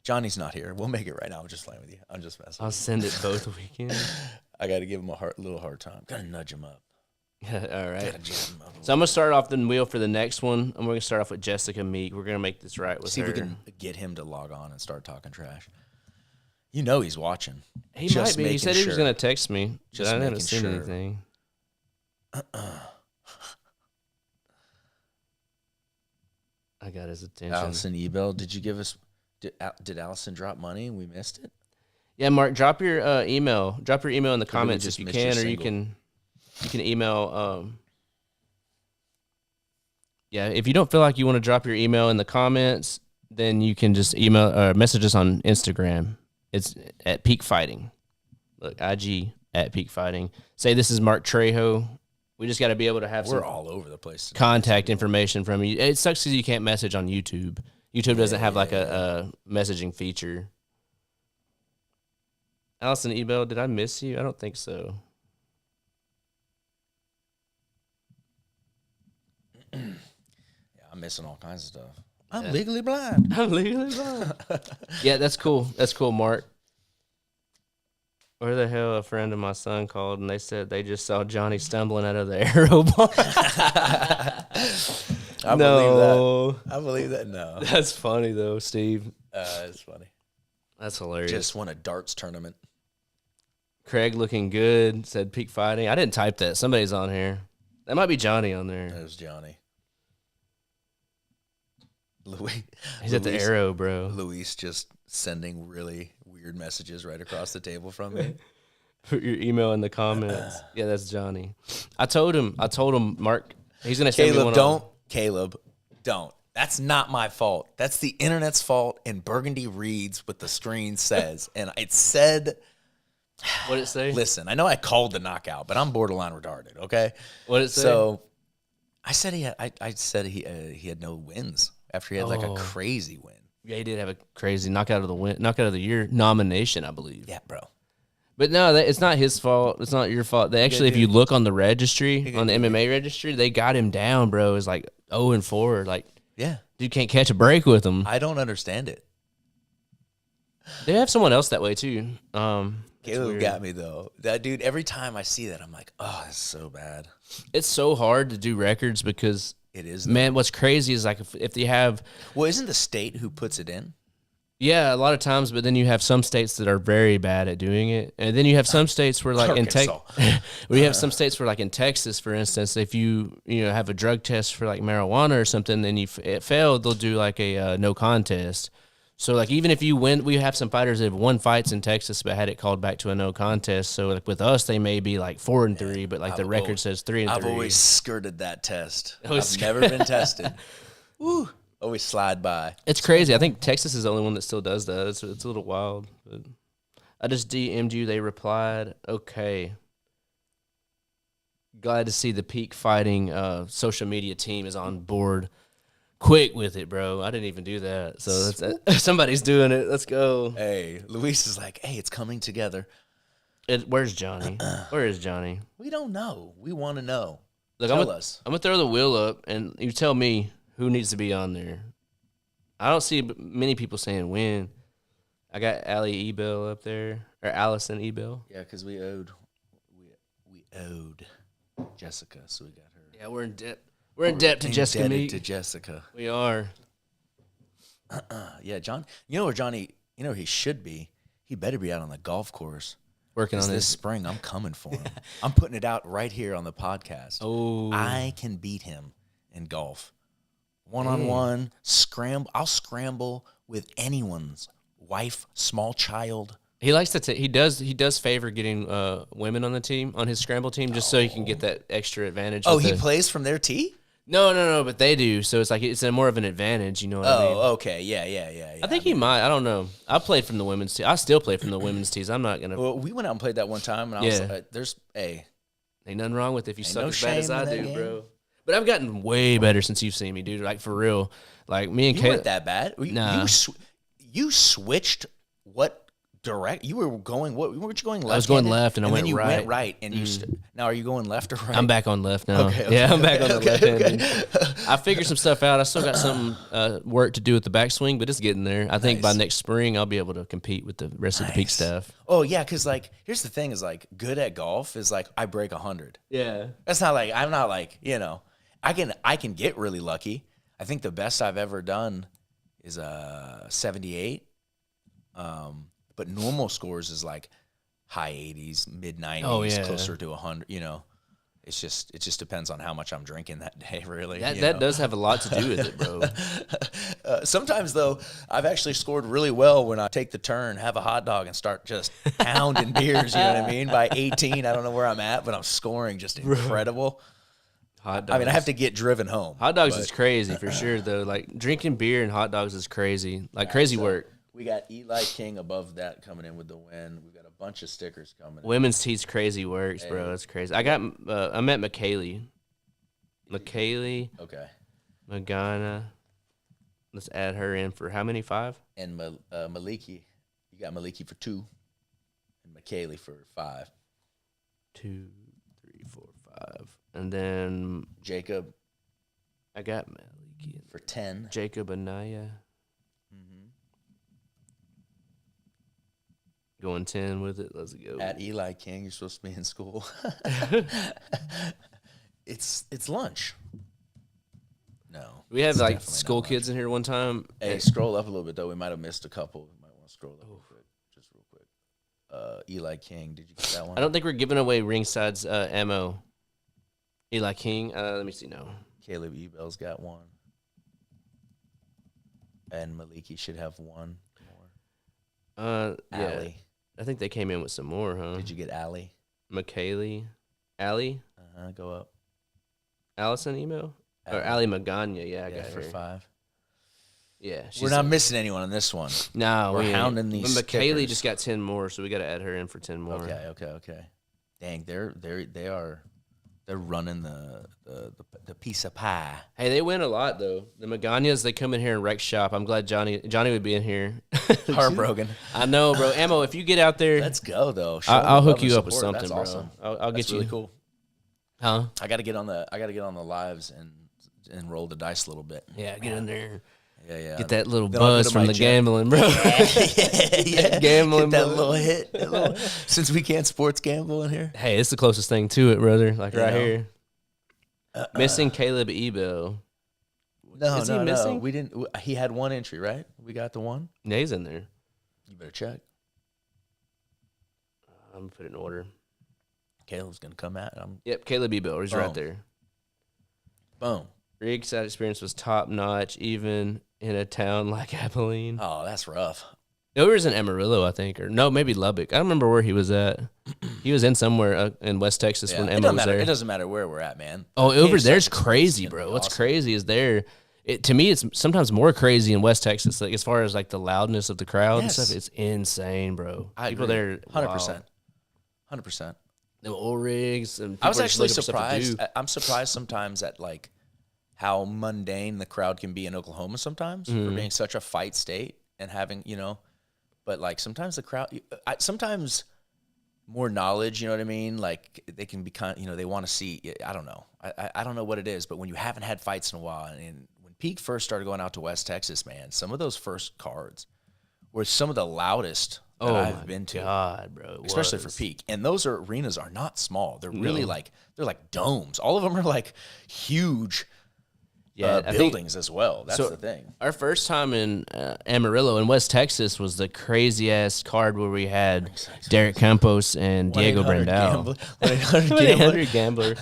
Johnny's not here. We'll make it right now. I'm just playing with you. I'm just messing. I'll send it both weekends. I got to give him a little hard time. Got to nudge him up. All right. Gotta jam him up. So I'm gonna start off the wheel for the next one. I'm gonna start off with Jessica Meek. We're gonna make this right with See her. if we can get him to log on and start talking trash. You know he's watching. He might be. He said he was gonna text me. Just I making haven't seen sure. anything. I got his attention. Allison Ebel, did you give us? Did Allison drop money and we missed it? Yeah, Mark, drop your email. Drop your email in the comments just if you missed your can, or you single. can email. Yeah, if you don't feel like you want to drop your email in the comments, then you can just email or message us on Instagram. It's at Peak Fighting. Look, IG at Peak Fighting. Say this is Mark Trejo. We just got to be able to have We're some all over the place. contact information from you. It sucks because you can't message on YouTube. YouTube doesn't have like a messaging feature. Allison Ebel, did I miss you? I don't think so. missing all kinds of stuff. I'm legally blind. I'm legally blind. Yeah, that's cool. That's cool, Mark. Where the hell a friend of my son called and they said they just saw Johnny stumbling out of the aero bar. I believe that. I believe that. No. That's funny though, Steve. It's funny. That's hilarious. Just won a darts tournament. Craig looking good, said peak fighting. I didn't type that. Somebody's on here. That might be Johnny on there. That was Johnny. Luis. He's at the arrow, bro. Luis just sending really weird messages right across the table from me. Put your email in the comments. Yeah, that's Johnny. I told him, Mark, he's going to send me one. Caleb, don't. That's not my fault. That's the internet's fault, and Burgundy reads what the screen says. And it said... What did it say? Listen, I know I called the knockout, but I'm borderline retarded, okay? What did it say? So I said he had no wins after he had like a crazy win. Yeah, he did have a crazy knockout of the year nomination, I believe. Yeah, bro. But no, it's not his fault. It's not your fault. They actually, if you look on the registry, on the MMA registry, they got him down, bro. It's like 0-4. Like, yeah, dude can't catch a break with him. I don't understand it. They have someone else that way too. Caleb got me though. That dude. Every time I see that, I'm like, oh, that's so bad. It's so hard to do records because it is. Man, what's crazy is like if you have. Well, isn't the state who puts it in? Yeah, a lot of times, but then you have some states that are very bad at doing it, and then you have some states where, like in Texas, we have some states where, like in Texas, for instance, if you have a drug test for like marijuana or something, then it failed, they'll do like a no contest. So like even if you win, we have some fighters that have won fights in Texas but had it called back to a no contest. So like with us, they may be like 4-3, but like the record says 3-3. I've always skirted that test. I've never been tested. Woo. Always slide by. It's crazy. I think Texas is the only one that still does that. It's a little wild. But I just DM'd you. They replied, okay. Glad to see the Peak Fighting social media team is on board. Quick with it, bro. I didn't even do that. So somebody's doing it. Let's go. Hey, Luis is like, hey, it's coming together. Where's Johnny? Where is Johnny? We don't know. We want to know. Look, Tell us. I'm going to throw the wheel up, and you tell me who needs to be on there. I don't see many people saying win. I got Allie Ebel up there, or Allison Ebel. Yeah, because we owed Jessica, so we got her. Yeah, we're in debt. We're in debt to Jessica. To Jessica. We are. Yeah, John. You know where Johnny? You know where he should be. He better be out on the golf course. Working on this spring. I'm coming for him. I'm putting it out right here on the podcast. Oh, I can beat him in golf. 1-on-1, scramble. I'll scramble with anyone's wife, small child. He likes to. He does favor getting women on the team, on his scramble team, just so he can get that extra advantage. Oh, he plays from their tee? No, but they do. So it's like it's more of an advantage. You know what I mean? Oh, okay, yeah. I think he might. I don't know. I played from the women's tee. I still play from the women's tees. I'm not gonna. Well, we went out and played that one time, and I was like, "There's ain't nothing wrong with it if you suck as bad as I do, bro." But I've gotten way better since you've seen me, dude. Like, for real. Like, me and Kayla. You weren't that bad. Nah. You switched what direct? You were going what? Weren't you going left? I was going left, and I went right. You went right, and you now are you going left or right? I'm back on left now. Okay, yeah, I'm back on the left hand. I figured some stuff out. I still got some work to do with the backswing, but it's getting there. I think by next spring, I'll be able to compete with the rest of the Peak staff. Oh, yeah, because, like, here's the thing is, like, good at golf is, like, I break 100. Yeah. That's not like, I'm not like, I can get really lucky. I think the best I've ever done is 78. But normal scores is like high 80s, mid 90s, closer to 100. It just depends on how much I'm drinking that day, really. That does have a lot to do with it, bro. Sometimes, though, I've actually scored really well when I take the turn, have a hot dog, and start just pounding beers, you know what I mean? By 18, I don't know where I'm at, but I'm scoring just incredible. Hot dogs. I mean, I have to get driven home. Hot dogs is crazy, for sure, though. Like, drinking beer and hot dogs is crazy. Like, crazy work. We got Eli King above that coming in with the win. We've got a bunch of stickers coming in. Women's tees crazy works, bro. That's crazy. I met McKaylee. Okay. Magana. Let's add her in for how many? 5? And Maliki. You got Maliki for 2. And McKaylee for 5. 2, 3, 4, 5. And then Jacob. I got Maliki. for 10. Jacob Anaya. Going 10 with it. Let's go. At Eli King, you're supposed to be in school. It's lunch. No. We had it's like definitely school not lunch. kids in here one time. Hey, scroll up a little bit, though. We might have missed a couple. We might want to scroll up real quick. Just real quick. Eli King. Did you get that one? I don't think we're giving away ringside's ammo. Eli King. Let me see. No. Caleb Ebell's got one. And Maliki should have one more. Yeah. Allie. I think they came in with some more, huh? Did you get Allie? McKaylee. Allie? Go up. Allison email? Or Allie Magana. Yeah, I got for her. 5. Yeah. We're not missing anyone on this one. No, we're hounding these. But McKaylee stickers. just got 10 more, so we got to add her in for 10 more. Okay. Dang, they're running the piece of pie. Hey, they win a lot though. The Maganyas, they come in here and wreck shop. I'm glad Johnny would be in here. Heartbroken. I know, bro. Ammo, if you get out there, Let's go though. I'll hook you up with support. something, That's bro. awesome. I'll That's get you. really cool. Huh? I got to get on the lives and roll the dice a little bit. Yeah, get in there. Yeah. Get that little Then I'll go buzz to from my the jet. gambling, bro. yeah. Gambling, Get that bro. little hit. Since we can't sports gamble in here. Hey, it's the closest thing to it, brother. Like right know. here. Missing Caleb Ebel. No, Is he no. missing? We didn't. He had one entry, right? We got the one. Yeah, he's in there. You better check. I'm gonna put it in order. Caleb's gonna come at him. Yep, Caleb Ebel. He's right there. Boom. Rig side experience was top notch, even in a town like Abilene. Oh, that's rough. It was in Amarillo, I think, or no, maybe Lubbock. I don't remember where he was at. He was in somewhere in West Texas when Emma was there. It doesn't matter where we're at, man. Oh, over there's Texas crazy, is gonna bro. be What's awesome. crazy is there. To me, it's sometimes more crazy in West Texas, like as far as like the loudness of the crowd and stuff. It's insane, bro. People there, 100%, 100%. The oil rigs and I was people are just actually looking for stuff to do. surprised. I'm surprised sometimes at like how mundane the crowd can be in Oklahoma sometimes for being such a fight state and having, but like sometimes the crowd, sometimes more knowledge, you know what I mean? Like they can be kind of, they want to see, I don't know. I don't know what it is, but when you haven't had fights in a while, and when Peak first started going out to West Texas, man, some of those first cards were some of the loudest that I've been to. God, bro. Especially for Peak. And those arenas are not small. They're really they're like domes. All of them are like huge buildings as well. That's the thing. Our first time in Amarillo in West Texas was the crazy ass card where we had Derek Campos and Diego 1-800 Brandao. 1-800 Gambler.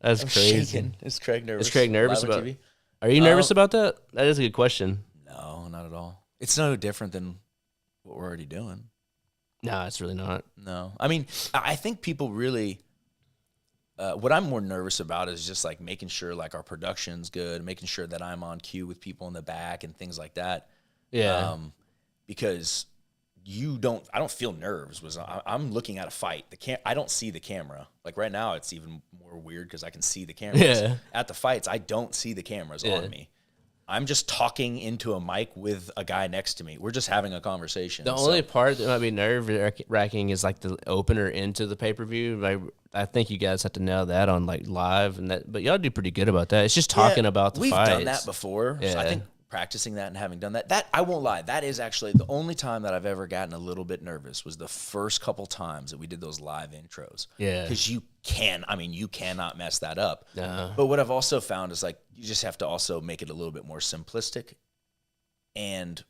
That's crazy. Shaking. Is Craig nervous? Is Craig nervous Live on about? TV? Are you nervous about that? That is a good question. No, not at all. It's no different than what we're already doing. No, it's really not. No. I mean, I think people really what I'm more nervous about is just like making sure like our production's good, making sure that I'm on cue with people in the back and things like that. Yeah. Because I don't feel nerves. I'm looking at a fight. I don't see the camera. Like right now, it's even more weird because I can see the cameras. Yeah. At the fights, I don't see the cameras on me. I'm just talking into a mic with a guy next to me. We're just having a conversation. The only part that might be nerve-wracking is like the opener into the pay-per-view. I think you guys have to nail that on like live, but y'all do pretty good about that. It's just talking about the fights. We've done that before. Yeah. So I think practicing that and having done that, I won't lie, that is actually the only time that I've ever gotten a little bit nervous was the first couple times that we did those live intros. Yeah. Because you cannot mess that up. No. But what I've also found is like you just have to also make it a little bit more simplistic and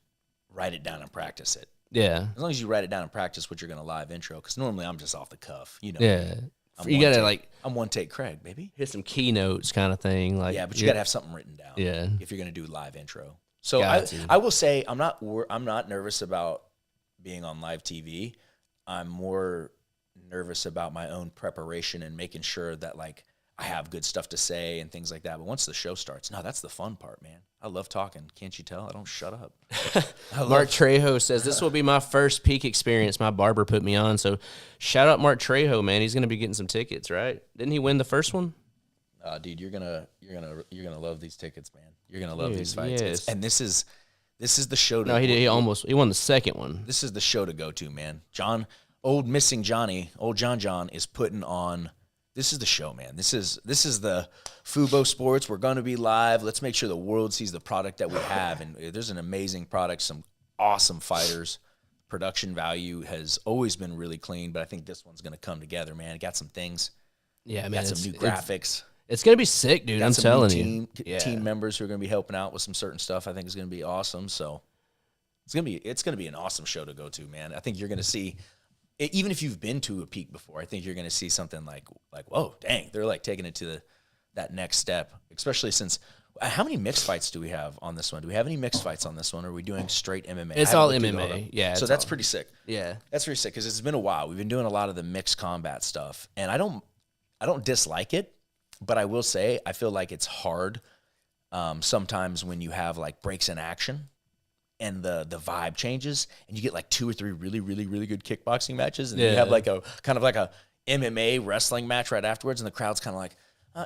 write it down and practice it. Yeah. As long as you write it down and practice what you're going to live intro, because normally I'm just off the cuff, Yeah. You got to take, like I'm one take Craig, baby. hit some keynotes kind of thing. Like Yeah, but you got to have something written down. Yeah. If you're going to do live intro. So Got I will say I'm not nervous about being on live TV. I'm more nervous about my own preparation and making sure that like I have good stuff to say and things like that. But once the show starts, no, that's the fun part, man. I love talking. Can't you tell? I don't shut up. Mark Trejo says, this will be my first Peak experience. My barber put me on. So shout out Mark Trejo, man. He's going to be getting some tickets, right? Didn't he win the first one? Dude, you're gonna love these tickets, man. You're gonna love these fights. Yes. And this is the show. No, he won the second one. This is the show to go to, man. John John is putting on This is the show, man. This is the Fubo Sports. We're going to be live. Let's make sure the world sees the product that we have. And there's an amazing product, some awesome fighters. Production value has always been really clean, but I think this one's going to come together, man. It got some things. Yeah, man. Got some new graphics. It's going to be sick, dude. I'm telling you. Team members who are going to be helping out with some certain stuff. I think is going to be awesome. So it's going to be an awesome show to go to, man. I think you're going to see, even if you've been to a peak before, I think you're going to see something like, whoa, dang, they're like taking it to that next step, especially since how many mixed fights do we have on this one? Do we have any mixed fights on this one? Or are we doing straight MMA? It's all MMA. Yeah. So that's pretty sick. Yeah. That's pretty sick because it's been a while. We've been doing a lot of the mixed combat stuff, and I don't dislike it, but I will say I feel like it's hard sometimes when you have like breaks in action. And the vibe changes, and you get like 2 or 3 really, really, really good kickboxing matches, and then you have like a kind of like a MMA wrestling match right afterwards, and the crowd's kind of like,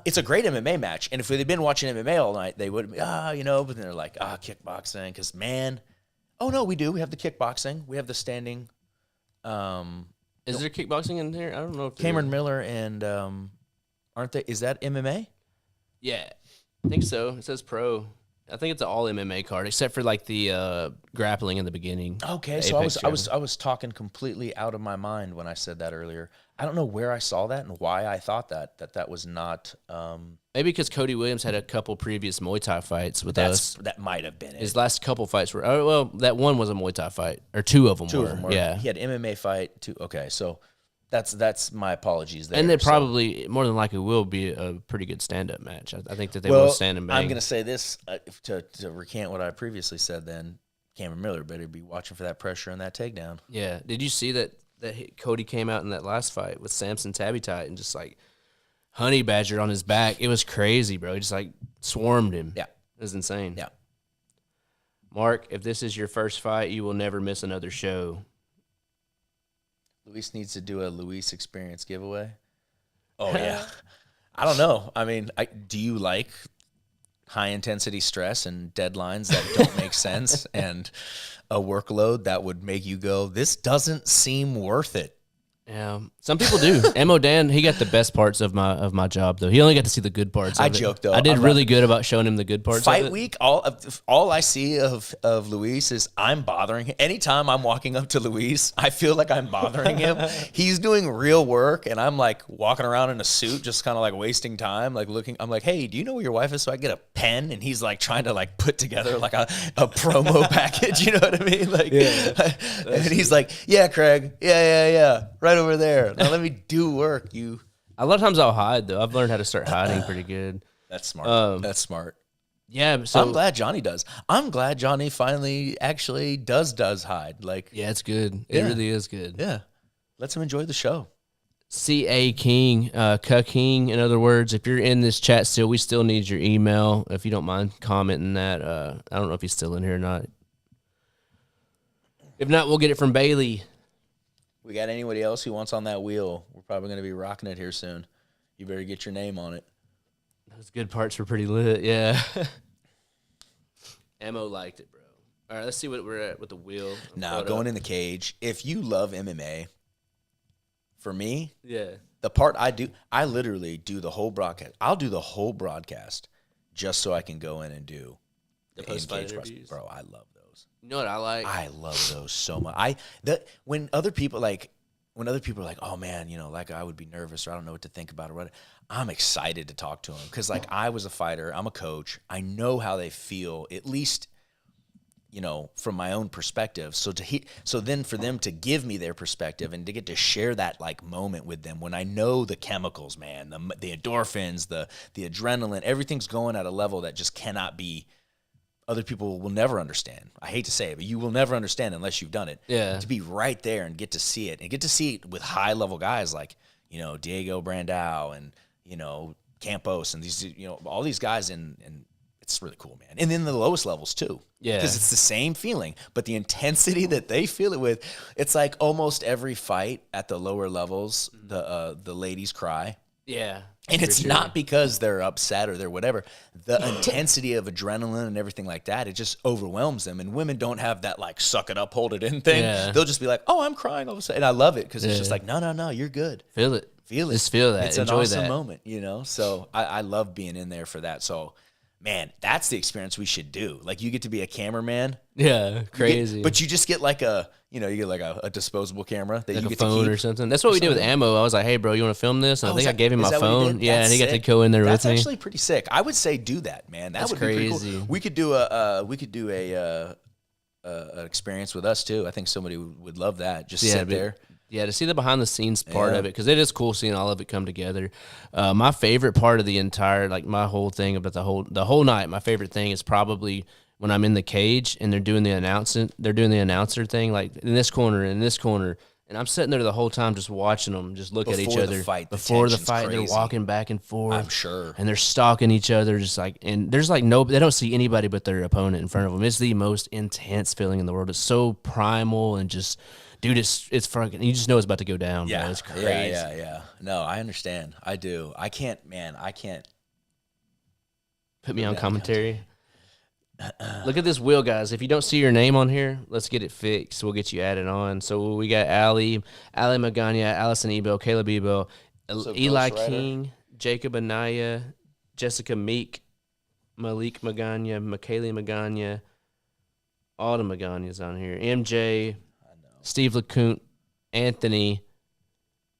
it's a great MMA match. And if they'd been watching MMA all night, they would, but then they're like, kickboxing, because man, oh no, we do. We have the kickboxing, we have the standing. Is there kickboxing in here? I don't know if Cameron Miller and aren't they? Is that MMA? Yeah, I think so. It says pro. I think it's an all MMA card, except for like the grappling in the beginning. Okay, so I was talking completely out of my mind when I said that earlier. I don't know where I saw that and why I thought that was not. Maybe because Cody Williams had a couple previous Muay Thai fights with us. That might have been it. His last couple fights were that one was a Muay Thai fight, or 2 of them were. 2 of them were. Yeah, he had MMA fight too. Okay, so. That's my apologies there. And they probably, more than likely, will be a pretty good stand-up match. I think that they will stand and bang. I'm going to say this, to recant what I previously said then, Cameron Miller better be watching for that pressure and that takedown. Yeah. Did you see that Cody came out in that last fight with Samson Tabutai and just, like, honey badgered on his back? It was crazy, bro. He just, like, swarmed him. Yeah. It was insane. Yeah. Mark, if this is your first fight, you will never miss another show. Luis needs to do a Luis Experience giveaway. Oh, yeah. I don't know. I mean, do you like high-intensity stress and deadlines that don't make sense and a workload that would make you go, this doesn't seem worth it? Yeah, some people do. Mo Dan, he got the best parts of my job though. He only got to see the good parts. I joke though. I did really good about showing him the good parts. Fight week, all I see of Luis is I'm bothering him. Anytime I'm walking up to Luis, I feel like I'm bothering him. He's doing real work, and I'm like walking around in a suit, just kind of like wasting time, like looking. I'm like, hey, do you know where your wife is? So I get a pen, and he's like trying to like put together like a promo package. You know what I mean? Like, and he's like, yeah, Craig, yeah. Right over there. Now let me do work. A lot of times I'll hide though. I've learned how to start hiding pretty good. That's smart. That's smart. Yeah. So I'm glad Johnny does. I'm glad Johnny finally actually does hide. Like, yeah, it's good. It really is good. Yeah. Let's him enjoy the show. C.A. King, King, in other words, if you're in this chat still, we still need your email. If you don't mind commenting that. I don't know if he's still in here or not. If not, we'll get it from Bailey. We got anybody else who wants on that wheel? We're probably going to be rocking it here soon. You better get your name on it. Those good parts were pretty lit, yeah. Mo liked it, bro. All right, let's see what we're at with the wheel. Now, going in the cage, if you love MMA, for me, the part I do, I literally do the whole broadcast. I'll do the whole broadcast just so I can go in and do the post-fight interviews. Bro, I love those. You know what I like? I love those so much. When other people are like, oh man, like I would be nervous or I don't know what to think about or what, I'm excited to talk to them because like I was a fighter, I'm a coach, I know how they feel at least, from my own perspective. So then for them to give me their perspective and to get to share that like moment with them when I know the chemicals, man, the endorphins, the adrenaline, everything's going at a level that just cannot be. Other people will never understand. I hate to say it, but you will never understand unless you've done it. Yeah. To be right there and get to see it, and get to see it with high-level guys like, Diego Brandao and, Campos and these, all these guys, and it's really cool, man. And then the lowest levels too. Yeah. Because it's the same feeling, but the intensity that they feel it with, it's like almost every fight at the lower levels, the ladies cry. Yeah. And it's not because they're upset or they're whatever. The intensity of adrenaline and everything like that, it just overwhelms them. And women don't have that, like, suck it up, hold it in thing. Yeah. They'll just be like, oh, I'm crying all of a sudden. And I love it because it's just like, no, you're good. Feel it. Feel it. Just feel that. It's Enjoy an awesome that moment, you know? So I love being in there for that. So, man, that's the experience we should do. Like, you get to be a cameraman. Yeah, crazy. But you just get like a disposable camera that like you a get phone to keep. or something. That's what we did with Ammo. I was like, hey, bro, you want to film this? And I think I gave him my is that what you phone. did? Yeah, That's and he got to sick. go in there with me. That's actually pretty sick. I would say do that, man. That That's would be pretty crazy. cool. We could do an experience with us too. I think somebody would love that. Just sit there. Yeah, to see the behind the scenes part of it, because it is cool seeing all of it come together. My favorite part of the entire, like my whole thing about the whole night, my favorite thing is probably when I'm in the cage and they're doing the announcer thing, like in this corner, and I'm sitting there the whole time just watching them, just look at each other. Before the fight, they're walking back and forth. I'm sure. And they're stalking each other, just like, and there's like they don't see anybody but their opponent in front of them. It's the most intense feeling in the world. It's so primal and just, dude, it's fucking, you just know it's about to go down. Yeah. Bro. It's crazy. Yeah. No, I understand. I do. I can't. Put me on commentary. Look at this wheel, guys. If you don't see your name on here, let's get it fixed. We'll get you added on. So we got Ali Magana, Allison Ebel, Caleb Ebel, Eli King, Jacob Anaya, Jessica Meek, Malik Magana, Michaeli Magana, all the Maganias on here. MJ, Steve LeCount, Anthony,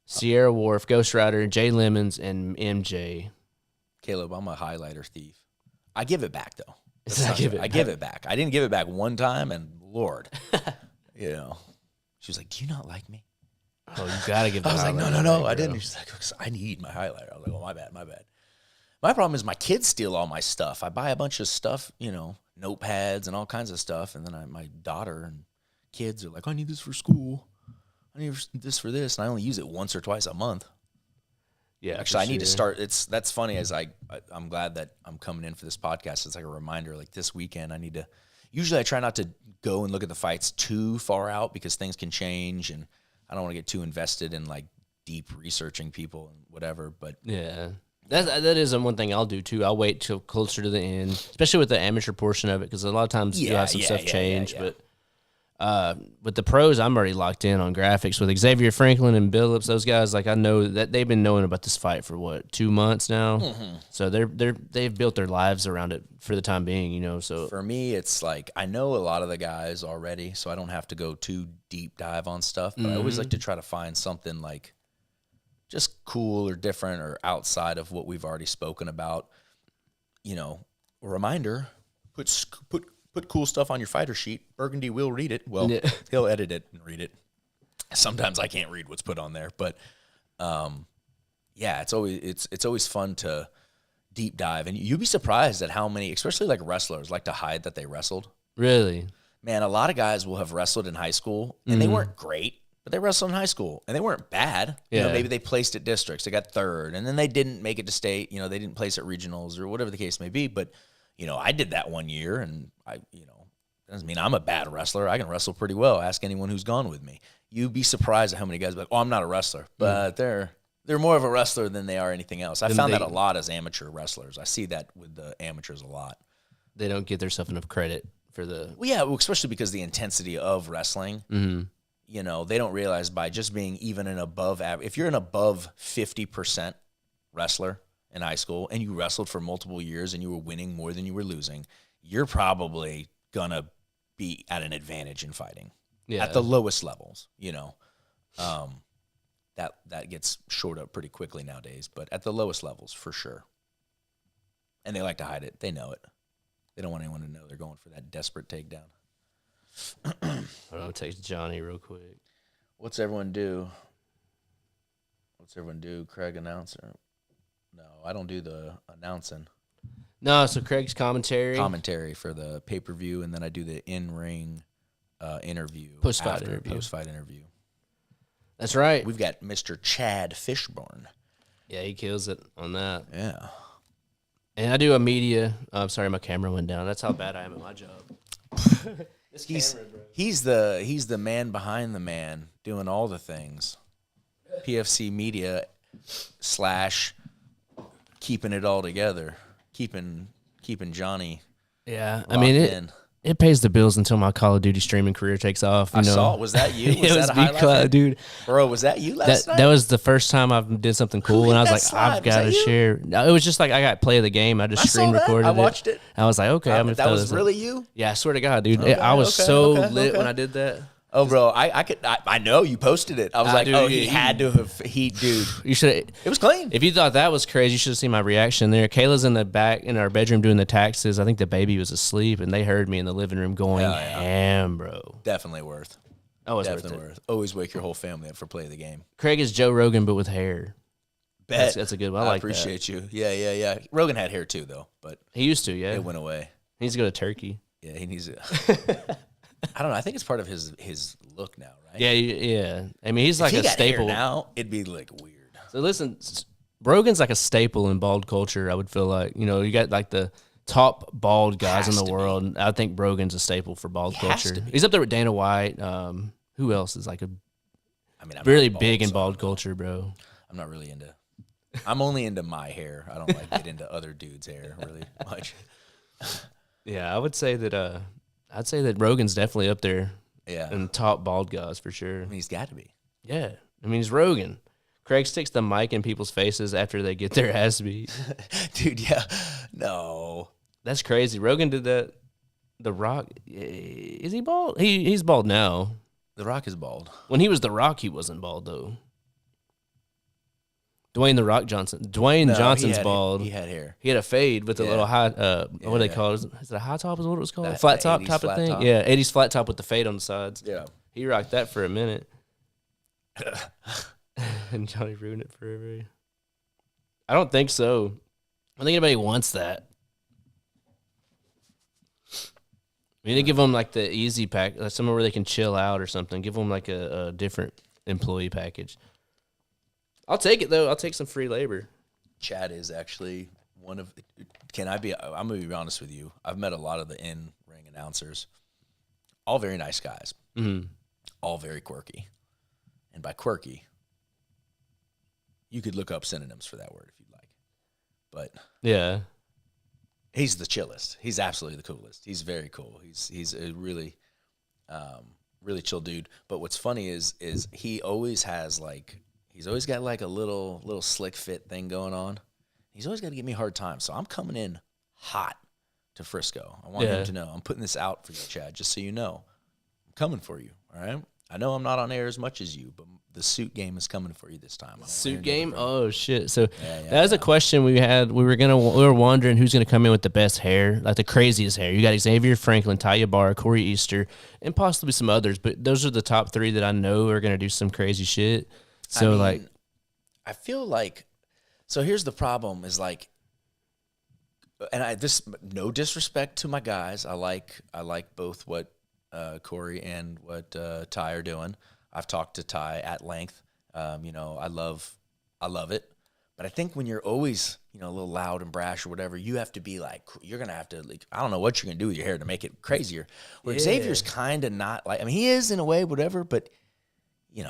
Sierra Wharf, Ghost Rider, Jay Lemons, and MJ. Caleb, I'm a highlighter thief. I give it back though. I give it back. I didn't give it back one time, and Lord, she was like, "Do you not like me?" Oh, you gotta give. I was like, "No, I didn't." She's like, "I need my highlighter." I was like, "Oh, my bad." My problem is my kids steal all my stuff. I buy a bunch of stuff, notepads and all kinds of stuff, and then my daughter and kids are like, "I need this for school. I need this for this," and I only use it once or twice a month. Yeah, actually, I need to start. That's funny. As I'm glad that I'm coming in for this podcast. It's like a reminder. Like this weekend, I need to. Usually, I try not to go and look at the fights too far out because things can change, and I don't want to get too invested in like deep researching people and whatever. But yeah, that is one thing I'll do too. I'll wait till closer to the end, especially with the amateur portion of it, because a lot of times you'll have some stuff change. But with the pros, I'm already locked in on graphics with Xavier Franklin and Billups. Those guys, like, I know that they've been knowing about this fight for what, 2 months now. Mm-hmm. So they've built their lives around it for the time being, So for me, it's like I know a lot of the guys already, so I don't have to go too deep dive on stuff. But I always like to try to find something like just cool or different or outside of what we've already spoken about. A reminder: Put cool stuff on your fighter sheet. Burgundy will read it. Well, he'll edit it and read it. Sometimes I can't read what's put on there, but it's always fun to deep dive, and you'd be surprised at how many, especially like wrestlers, like to hide that they wrestled. Really, man, a lot of guys will have wrestled in high school, and they weren't great, but they wrestled in high school, and they weren't bad. Yeah. Maybe they placed at districts, they got third, and then they didn't make it to state. They didn't place at regionals or whatever the case may be, but. I did that one year, and doesn't mean I'm a bad wrestler. I can wrestle pretty well. Ask anyone who's gone with me. You'd be surprised at how many guys be like, "Oh, I'm not a wrestler," but they're more of a wrestler than they are anything else. I found that a lot as amateur wrestlers. I see that with the amateurs a lot. They don't give themselves enough credit for the. Well, yeah, especially because the intensity of wrestling. Mm-hmm. They don't realize by just being even an above average. If you're an above 50% wrestler in high school and you wrestled for multiple years and you were winning more than you were losing, you're probably gonna be at an advantage in fighting at the lowest levels. That gets shored up pretty quickly nowadays, but at the lowest levels for sure. And they like to hide it. They know it. They don't want anyone to know they're going for that desperate takedown. I'll text Johnny real quick. What's everyone do? Craig announcer. No, I don't do the announcing. No, so Craig's commentary for the pay-per-view, and then I do the in-ring interview. Post-fight interview. That's right. We've got Mr. Chad Fishburne. Yeah, he kills it on that. Yeah. And I do a media. I'm sorry, my camera went down. That's how bad I am at my job. He's the man behind the man doing all the things. PFC media / keeping it all together, keeping Johnny. Yeah, I mean in. it pays the bills until my Call of Duty streaming career takes off. You I know? saw. Was that you? Was It was that a me, highlight? dude. Bro, was that you last night? That was the first time I did something cool, and I was that like, slide? I've Was got that to you? share. No, it was just like I got play of the game. I just I saw screen that. recorded I watched it. I was like, okay, I'm gonna That throw was this up. really you? Yeah, I swear to God, dude. Okay, I was okay, so okay, lit okay. when I did that. Oh, bro, I know you posted it. I was like, dude, oh, he he had to have. Dude, You should. it was clean. If you thought that was crazy, you should have seen my reaction there. Kayla's in the back in our bedroom doing the taxes. I think the baby was asleep, and they heard me in the living room going ham, bro. Definitely worth. Oh, it's Definitely worth it. worth. Always wake your whole family up for play of the game. Craig is Joe Rogan, but with hair. Bet. That's a good one. I like appreciate you. Yeah. Rogan had hair too, though, but He used to, yeah. it went away. He needs to go to Turkey. Yeah, he needs it. I don't know. I think it's part of his look now, right? Yeah. I mean, he's like if he a got staple. hair now, it'd be like weird. So listen, Rogan's like a staple in bald culture. I would feel like, you got like the top bald guys in Has the to world. And I think Rogan's a staple for bald He has culture. to be. He's up there with Dana White. Who else is like a I mean, I'm really not big in so bald culture, bro? I'm not really into. I'm only into my hair. I don't like get into other dudes' hair really much. Yeah, I would say that. I'd say that Rogan's definitely up there Yeah, in top bald guys for sure. I mean, he's got to be. Yeah, I mean, he's Rogan. Craig sticks the mic in people's faces after they get their ass beat. Dude, yeah. No. That's crazy. Rogan did that. The Rock, is he bald? He's bald now. The Rock is bald. When he was The Rock, he wasn't bald though. Dwayne The Rock Johnson. Dwayne Johnson's bald. He had hair. He had a fade with a Yeah. little high. What do they Yeah. call it? Is it a high top? Is what it was called? That- Flat the top 80s type of flat thing. top. Yeah, 80s flat top with the fade on the sides. Yeah. He rocked that for a minute. And Johnny ruined it forever. I don't think so. I don't think anybody wants that. We need to give them like the easy pack, like somewhere where they can chill out or something. Give them like a different employee package. I'll take it though. I'll take some free labor. Chad is actually one of. Can I be? I'm gonna be honest with you. I've met a lot of the in-ring announcers. All very nice guys. Mm-hmm. All very quirky, and by quirky, you could look up synonyms for that word if you'd like. But Yeah. he's the chillest. He's absolutely the coolest. He's very cool. He's a really, really chill dude. But what's funny is he always has like he's always got like a little slick fit thing going on. He's always got to give me a hard time. So I'm coming in hot to Frisco. I want him to know I'm putting this out for you, Chad. Just so you know, I'm coming for you. All right. I know I'm not on air as much as you, but the suit game is coming for you this time. Suit game? Oh shit! So Yeah, that was a question we had. We were wondering who's gonna come in with the best hair, like the craziest hair. You got Xavier Franklin, Taya Barr, Corey Easter, and possibly some others. But those are the top three that I know are gonna do some crazy shit. So I feel like, so here's the problem is like, and no disrespect to my guys. I like both what Corey and what Ty are doing. I've talked to Ty at length. I love it. But I think when you're always, a little loud and brash or whatever, you have to be like, you're going to have to, like, I don't know what you're going to do with your hair to make it crazier. Where Xavier's kind of not like, I mean, he is in a way, whatever, but,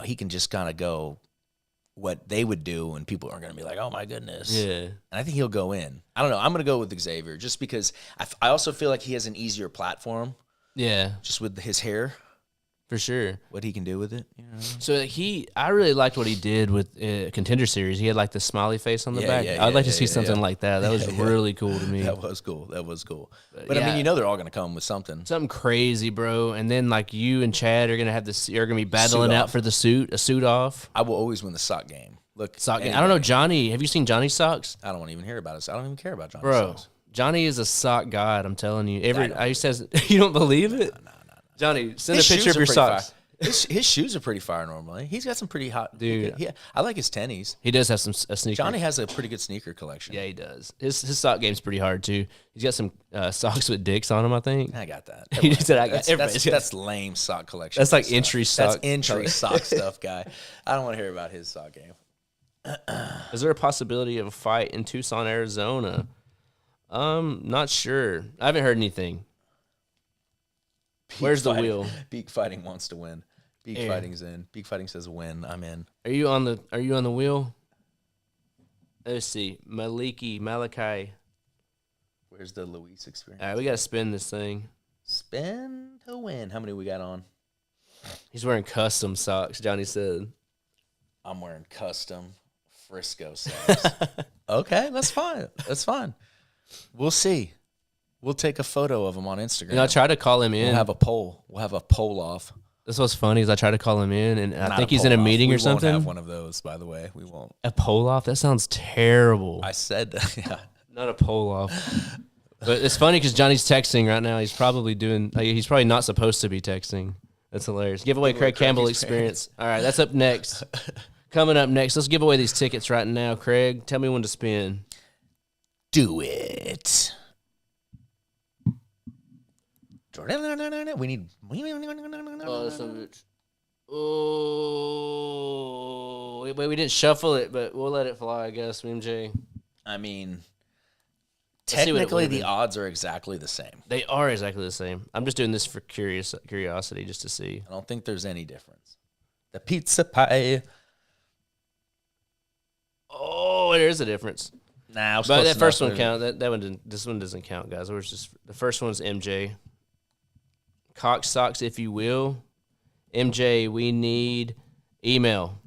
he can just kind of go what they would do and people aren't going to be like, oh my goodness. Yeah. And I think he'll go in. I don't know. I'm going to go with Xavier just because I also feel like he has an easier platform. Yeah, Just with his hair, for sure. what he can do with it. So I really liked what he did with Contender Series. He had like the smiley face on the back. I'd like to see something like that. That was really cool to me. That was cool. But I mean, they're all going to come with something. Something crazy, bro. And then like you and Chad are gonna have this. You're gonna be battling Suit out off. for a suit off. I will always win the sock game. Look, Sock. anyway, I don't know, Johnny. Have you seen Johnny's socks, I don't want to even hear about it. I don't even care about Johnny bro? socks. Johnny is a sock god. I'm telling you. I know. He says you don't believe it. No. Johnny, send His a picture shoes of your are pretty socks. fire. His shoes are pretty fire normally. He's got some pretty hot. Dude. Yeah, I like his tennies. He does have a sneaker. Johnny has a pretty good sneaker collection. Yeah, he does. His sock game's pretty hard too. He's got some socks with dicks on them. I think. I got that. He just said, "I got." That's lame sock collection. That's like stuff. entry sock. That's entry sock stuff, guy. I don't want to hear about his sock game. Is there a possibility of a fight in Tucson, Arizona? Not sure. I haven't heard anything. Where's the wheel? Beak Fighting wants to win. Beak Fighting's in. Beak Fighting says win. I'm in. Are you on the wheel? Let's see. Malachi. Where's the Luis experience? All right, we gotta spin this thing. Spin to win. How many we got on? He's wearing custom socks, Johnny said. I'm wearing custom Frisco socks. Okay, that's fine. That's fine. We'll see. We'll take a photo of him on Instagram. You know, I tried to call him in. We'll have a poll. We'll have a poll off. That's what's funny is I tried to call him in, and I Not think he's in a meeting or something. We won't have one of those, by the way. We won't. A poll off? That sounds terrible. I said that. Yeah. Not a poll off. But it's funny because Johnny's texting right now. He's probably he's probably not supposed to be texting. That's hilarious. Giveaway Craig Campbell experience. All right, that's up next. Coming up next, let's give away these tickets right now. Craig, tell me when to spin. Do it. We need. Oh, wait, we didn't shuffle it, but we'll let it fly, I guess, MJ. I mean, Let's see what it technically, would've the been. odds are exactly the same. They are exactly the same. I'm just doing this for curiosity, just to see. I don't think there's any difference. The pizza pie. Oh, there is a difference. Nah, But that first one count. That one didn't. This one doesn't count, guys. It was just the first one's MJ. Cock socks, if you will. MJ, we need email.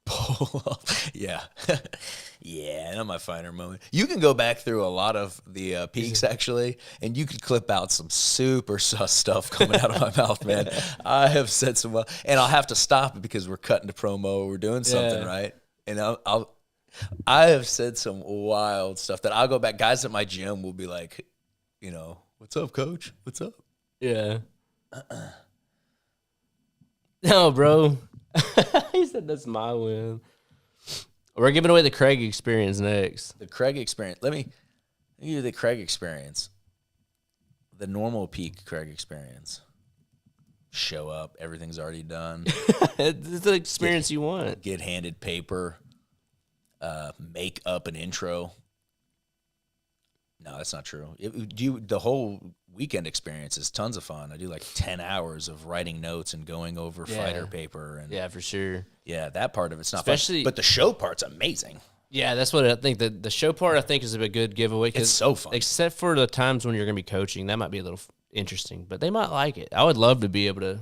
Pull up. Yeah. Yeah, not my finer moment. You can go back through a lot of the peaks, actually, and you could clip out some super sus stuff coming out of my mouth, man. I have said some, and I'll have to stop it because we're cutting to promo, we're doing something, right? And I have said some wild stuff that I'll go back. Guys at my gym will be like, you know, what's up, coach? What's up? Yeah. No, bro. He said that's my win. We're giving away the Craig experience next. The Craig experience. Let me give you the Craig experience. The normal peak Craig experience. Show up. Everything's already done. It's the experience you want. Get handed paper. Make up an intro. No, that's not true. The whole weekend experience is tons of fun. I do like 10 hours of writing notes and going over fighter paper. And Yeah, for sure. yeah, that part of it's not Especially- fun. But the show part's amazing. Yeah, that's what I think. The show part, I think, is a good giveaway. It's so fun. Except for the times when you're going to be coaching. That might be a little interesting, but they might like it. I would love to be able to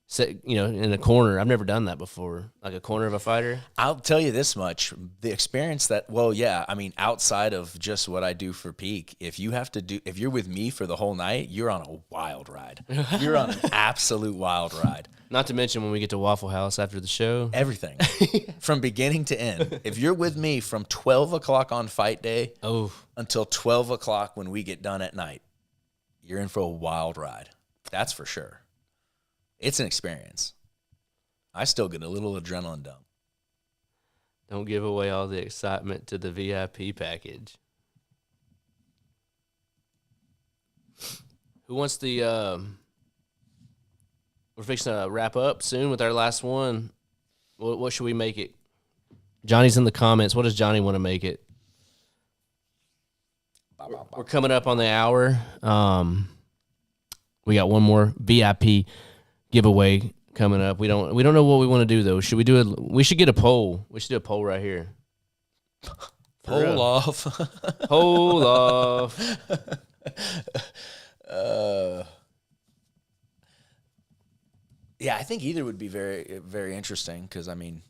sit, in a corner. I've never done that before, like a corner of a fighter. I'll tell you this much. The experience outside of just what I do for peak, if you're with me for the whole night, you're on a wild ride. You're on an absolute wild ride. Not to mention when we get to Waffle House after the show. Everything. From beginning to end. If you're with me from 12 o'clock on fight day until 12 o'clock when we get done at night, you're in for a wild ride. That's for sure. It's an experience. I still get a little adrenaline dump. Don't give away all the excitement to the VIP package. Who wants the... We're fixing to wrap up soon with our last one. What should we make it? Johnny's in the comments. What does Johnny want to make it? We're coming up on the hour. We got one more VIP giveaway coming up. We don't know what we want to do though. Should we do it? We should get a poll. We should do a poll right here. Poll off. Poll off. Yeah, I think either would be very, very interesting because, I mean,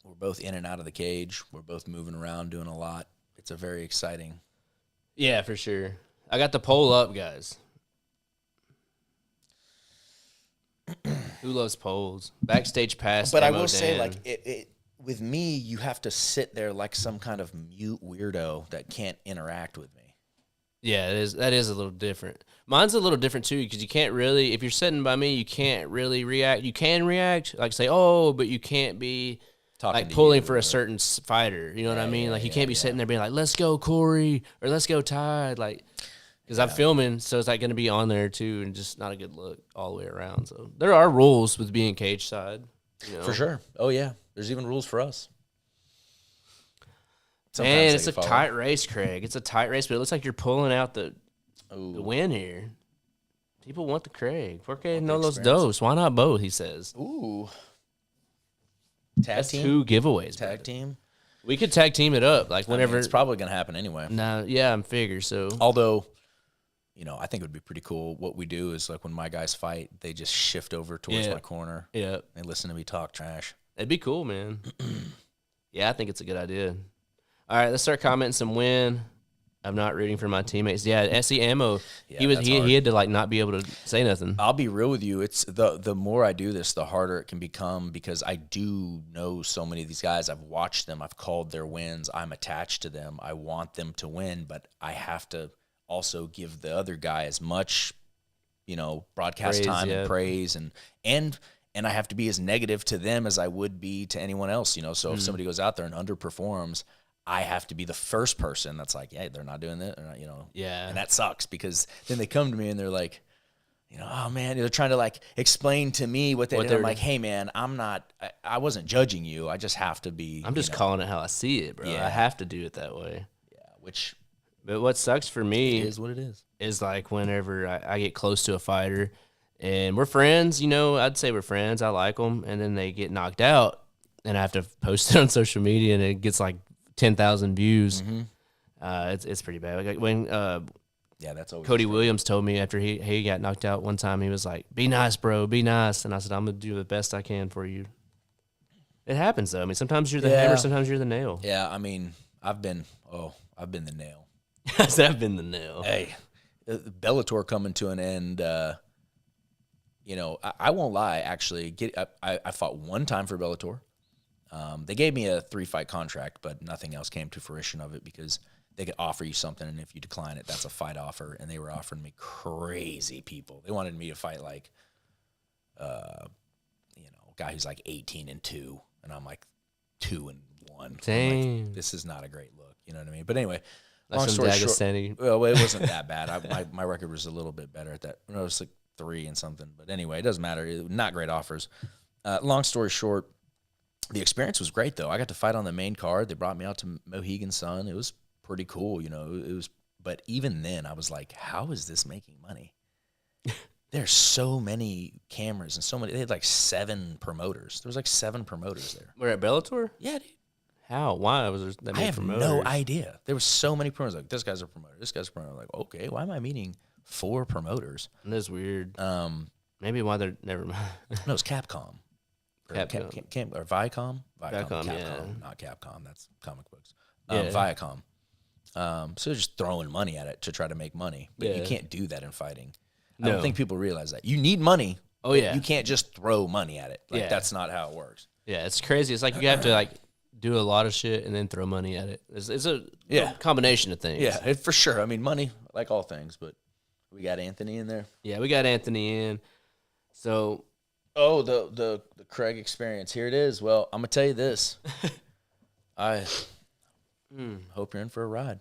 we're both in and out of the cage. We're both moving around, doing a lot. It's a very exciting. Yeah, for sure. I got the poll up, guys. Who loves polls? Backstage pass. But I Ammo will say, Dan. like, it with me, you have to sit there like some kind of mute weirdo that can't interact with me. Yeah, it is. That is a little different. Mine's a little different too because you can't really, if you're sitting by me, you can't really react. You can react, like say, oh, but you can't be Talking like to pulling you for or- a certain fighter. You know what I mean? yeah, Like you yeah, can't be sitting there being like, let's go Corey or let's go Tide, like because I'm filming, so it's like going to be on there too, and just not a good look all the way around. So there are rules with being cage side. You know? For sure. Oh, yeah. There's even rules for us. Sometimes And they it's a follow. tight race, Craig. It's a tight race, but it looks like you're pulling out the win here. People want the Craig. Porque no los experience. dos? Why not both? He says. Ooh. Tag That's team? 2 giveaways. Tag team? We could tag team it up, like whenever. It's probably going to happen anyway. Nah, yeah, I'm figure so. Although, I think it would be pretty cool. What we do is like when my guys fight, they just shift over towards my corner. Yeah. They listen to me talk trash. It'd be cool, man. Yeah, I think it's a good idea. All right, let's start commenting some win. I'm not rooting for my teammates. Yeah, SE Ammo, he had to like not be able to say nothing. I'll be real with you. It's the more I do this, the harder it can become because I do know so many of these guys. I've watched them. I've called their wins. I'm attached to them. I want them to win, but I have to also give the other guy as much, broadcast time and praise and I have to be as negative to them as I would be to anyone else, So if somebody goes out there and underperforms, I have to be the first person that's like, yeah, they're not doing that, or not, Yeah. And that sucks because then they come to me and they're like, oh man, they're trying to like explain to me what they're. I'm like, hey man, I wasn't judging you. I just have to be. I'm just calling it how I see it, bro. Yeah. I have to do it that way. Yeah, But what sucks for me is what it is like whenever I get close to a fighter and we're friends, I'd say we're friends. I like them, and then they get knocked out, and I have to post it on social media, and it gets like 10,000 views. Mm-hmm. It's pretty bad. Like when that's always Cody Williams told me after he got knocked out one time, he was like, "Be nice, bro, be nice," and I said, "I'm gonna do the best I can for you." It happens though. I mean, sometimes you're the hammer, sometimes you're the nail. Yeah, I mean, I've been the nail. I said I've been the nail. Hey, Bellator coming to an end. I won't lie. Actually, I fought one time for Bellator. They gave me a 3-fight contract, but nothing else came to fruition of it because they could offer you something, and if you decline it, that's a fight offer. And they were offering me crazy people. They wanted me to fight like, a guy who's like 18-2, and I'm like 2-1. Dang, like, this is not a great look. You know what I mean? But anyway, long story short, well, it wasn't that bad. My record was a little bit better at that. It was like 3 and something. But anyway, it doesn't matter. Not great offers. Long story short. The experience was great, though. I got to fight on the main card. They brought me out to Mohegan Sun. It was pretty cool, But even then, I was like, "How is this making money?" There's so many cameras and so many. They had like 7 promoters. There was like 7 promoters there. We're at Bellator. Yeah, dude. How? Why was there that many I have promoters? no idea. There were so many promoters. Like, this guy's a promoter. This guy's a promoter. I'm like, okay, why am I meeting 4 promoters? That's weird. Maybe why they're never mind. No, it's Capcom. Or Capcom. Or Viacom? Viacom, yeah. Not Capcom. That's comic books. Viacom. So they're just throwing money at it to try to make money. But you can't do that in fighting. I don't think people realize that. You need money. Oh, yeah. You can't just throw money at it. Like, that's not how it works. Yeah, it's crazy. It's like you have to, like, do a lot of shit and then throw money at it. It's a combination of things. Yeah, for sure. I mean, money, like all things, but we got Anthony in there. Yeah, we got Anthony in. So... Oh, the Craig experience. Here it is. Well, I'm going to tell you this. I hope you're in for a ride.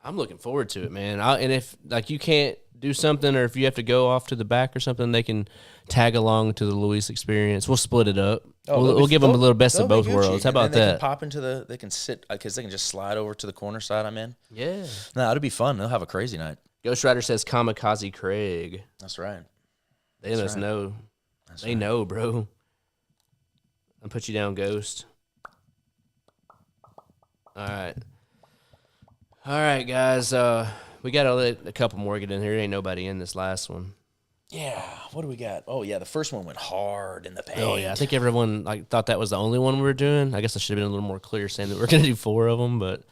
I'm looking forward to it, man. And if like you can't do something, or if you have to go off to the back or something, they can tag along to the Luis experience. We'll split it up. We'll give them a little best of both worlds. How about that? Can pop into they can sit, because they can just slide over to the corner side I'm in. Yeah. No, it'll be fun. They'll have a crazy night. Ghost Rider says Kamikaze Craig. That's right. They must know. They know, bro. I'll put you down, Ghost. All right, guys. We got to let a couple more get in here. There ain't nobody in this last one. Yeah. What do we got? Oh, yeah. The first one went hard in the paint. Oh, yeah. I think everyone thought that was the only one we were doing. I guess I should have been a little more clear saying that we're going to do 4 of them, but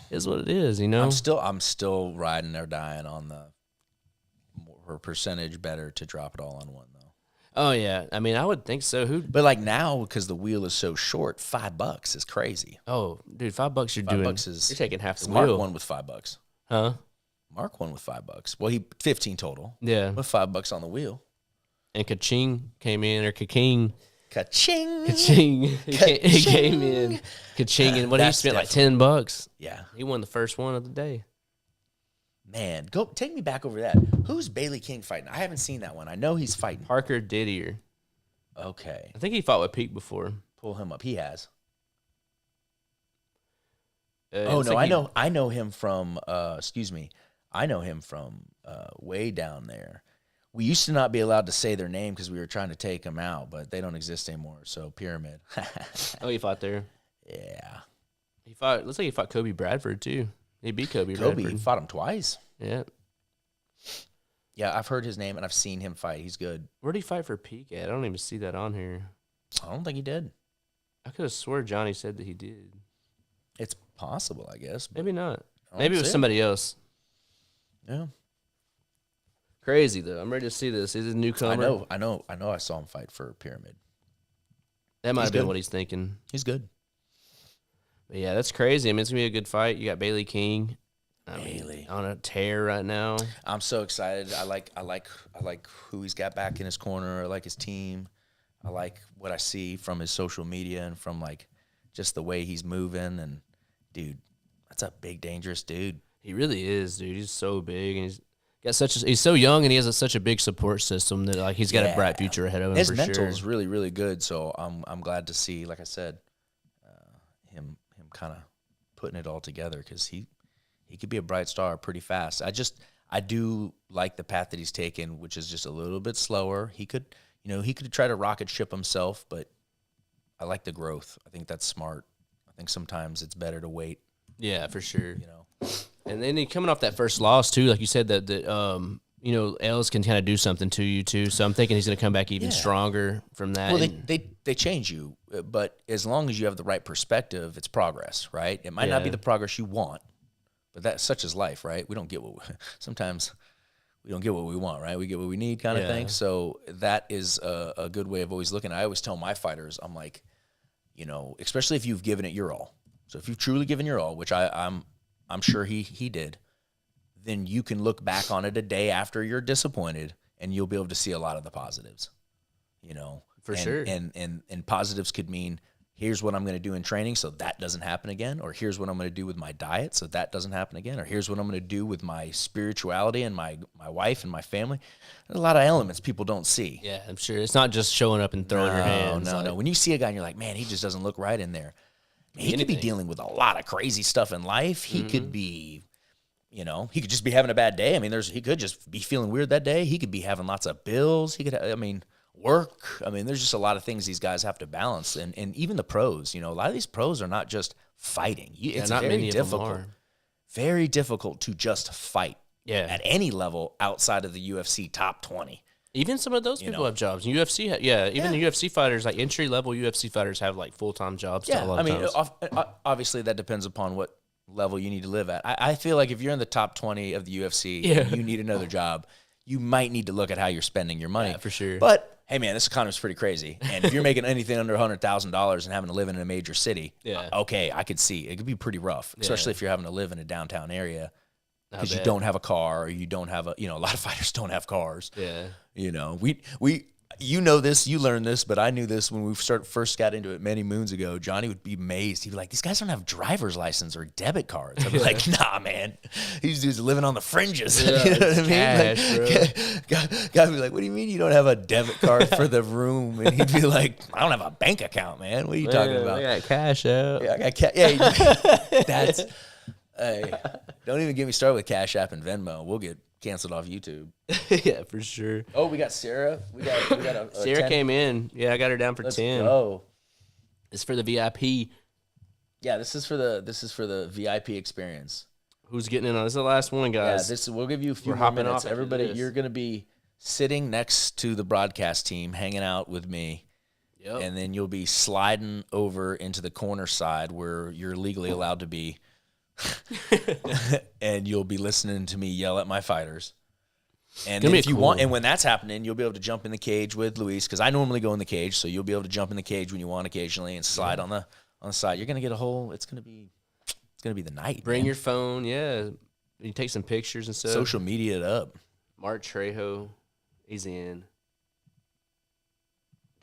it's what it is, I'm still riding or dying on the more percentage better to drop it all on one, though. Oh, yeah. I mean, I would think so. But like now, because the wheel is so short, $5 is crazy. Oh, dude, $5 you're doing. You're taking half the Mark wheel. won with $5. Huh? Mark won with $5. Well, he 15 total. Yeah. With $5 on the wheel. And Kaching came in, or Kaking. Kaching. He came in. Kaching, and he spent like $10. Yeah. He won the first one of the day. Man, go take me back over that. Who's Bailey King fighting? I haven't seen that one. I know he's fighting. Parker Didier. Okay. I think he fought with Peak before. Pull him up. He has. No, I know him from I know him from way down there. We used to not be allowed to say their name because we were trying to take them out, but they don't exist anymore. So Pyramid. Oh, he fought there. Yeah. Looks like he fought Kobe Bradford too. He beat Kobe Kobe Bradford. fought him twice. Yeah. Yeah, I've heard his name and I've seen him fight. He's good. Where did he fight for Peak at? I don't even see that on here. I don't think he did. I could have swore Johnny said that he did. It's possible, I guess. Maybe not. Maybe it was somebody else. Yeah. Crazy though. I'm ready to see this. He's a newcomer. I know. I saw him fight for Pyramid. That might have been good. what he's thinking. He's good. But yeah, that's crazy. I mean, it's gonna be a good fight. You got Bailey King. Bailey on a tear right now. I'm so excited. I like who he's got back in his corner. I like his team. I like what I see from his social media and from like just the way he's moving. And dude, that's a big, dangerous dude. He really is, dude. He's so big and he's so young and he has such a big support system that like he's got a bright future ahead of him. His mental is really, really good. So I'm glad to see, like I said, him kind of putting it all together because he could be a bright star pretty fast. I do like the path that he's taken, which is just a little bit slower. He could try to rocket ship himself, but I like the growth. I think that's smart. I think sometimes it's better to wait. Yeah, for sure. And then coming off that first loss too, like you said that L's can kind of do something to you too. So I'm thinking he's going to come back even stronger from that. Well, they change you, but as long as you have the right perspective, it's progress, right? It might not be the progress you want. But that's such as life, right? We don't get sometimes we don't get what we want, right? We get what we need kind of thing. So that is a good way of always looking. I always tell my fighters, I'm like, especially if you've given it your all. So if you've truly given your all, which I'm sure he did, then you can look back on it a day after you're disappointed and you'll be able to see a lot of the positives, For sure. And positives could mean, here's what I'm going to do in training so that doesn't happen again, or here's what I'm going to do with my diet so that doesn't happen again, or here's what I'm going to do with my spirituality and my wife and my family. There's a lot of elements people don't see. Yeah, I'm sure. It's not just showing up and throwing your hands. No. When you see a guy and you're like, man, he just doesn't look right in there. He could be dealing with a lot of crazy stuff in life. He could be, he could just be having a bad day. I mean, he could just be feeling weird that day. He could be having lots of bills. He could, work. I mean, there's just a lot of things these guys have to balance. And even the pros, a lot of these pros are not just fighting. It's not very many difficult. of them are. Very difficult to just fight at any level outside of the UFC top 20. Even some of those people have jobs. UFC, even the UFC fighters, like entry-level UFC fighters have like full-time jobs. Yeah, a lot of times. Obviously that depends upon what level you need to live at. I feel like if you're in the top 20 of the UFC and you need another job, you might need to look at how you're spending your money. Yeah, for sure. But hey, man, this economy's pretty crazy. And if you're making anything under $100,000 and having to live in a major city, okay, I could see it could be pretty rough, especially if you're having to live in a downtown area because you don't have a car or you don't have a lot of fighters don't have cars. Yeah. You learned this, but I knew this when we first got into it many moons ago. Johnny would be amazed. He'd be like, these guys don't have driver's license or debit cards. I'd be like, nah, man. These dudes are living on the fringes. Yeah, you know what I mean? cash, Guy would be like, what do you mean you don't have a debit card for the room? And he'd be like, I don't have a bank account, man. What are you talking about? I got cash out. Yeah, I got cash. Yeah, that's... Hey, don't even get me started with Cash App and Venmo. We'll get canceled off YouTube. Yeah, for sure. Oh, we got Sarah. We got a Sarah 10. came in. Yeah, I got her down for 10. Oh, It's for the VIP. yeah. This is for the VIP experience. Who's getting in on this? Is the last one, guys. Yeah, we'll give you a few We're more hopping minutes. off after Everybody, this. you're gonna be sitting next to the broadcast team, hanging out with me. Yep. And then you'll be sliding over into the corner side where you're legally allowed to be. And you'll be listening to me yell at my fighters. And then if you want, and when that's happening, you'll be able to jump in the cage with Luis because I normally go in the cage, so you'll be able to jump in the cage when you want occasionally and slide on the side. You're gonna get a whole. It's gonna be the night. Bring man. your phone. Yeah, you take some pictures and stuff. Social media it up. Mark Trejo, he's in.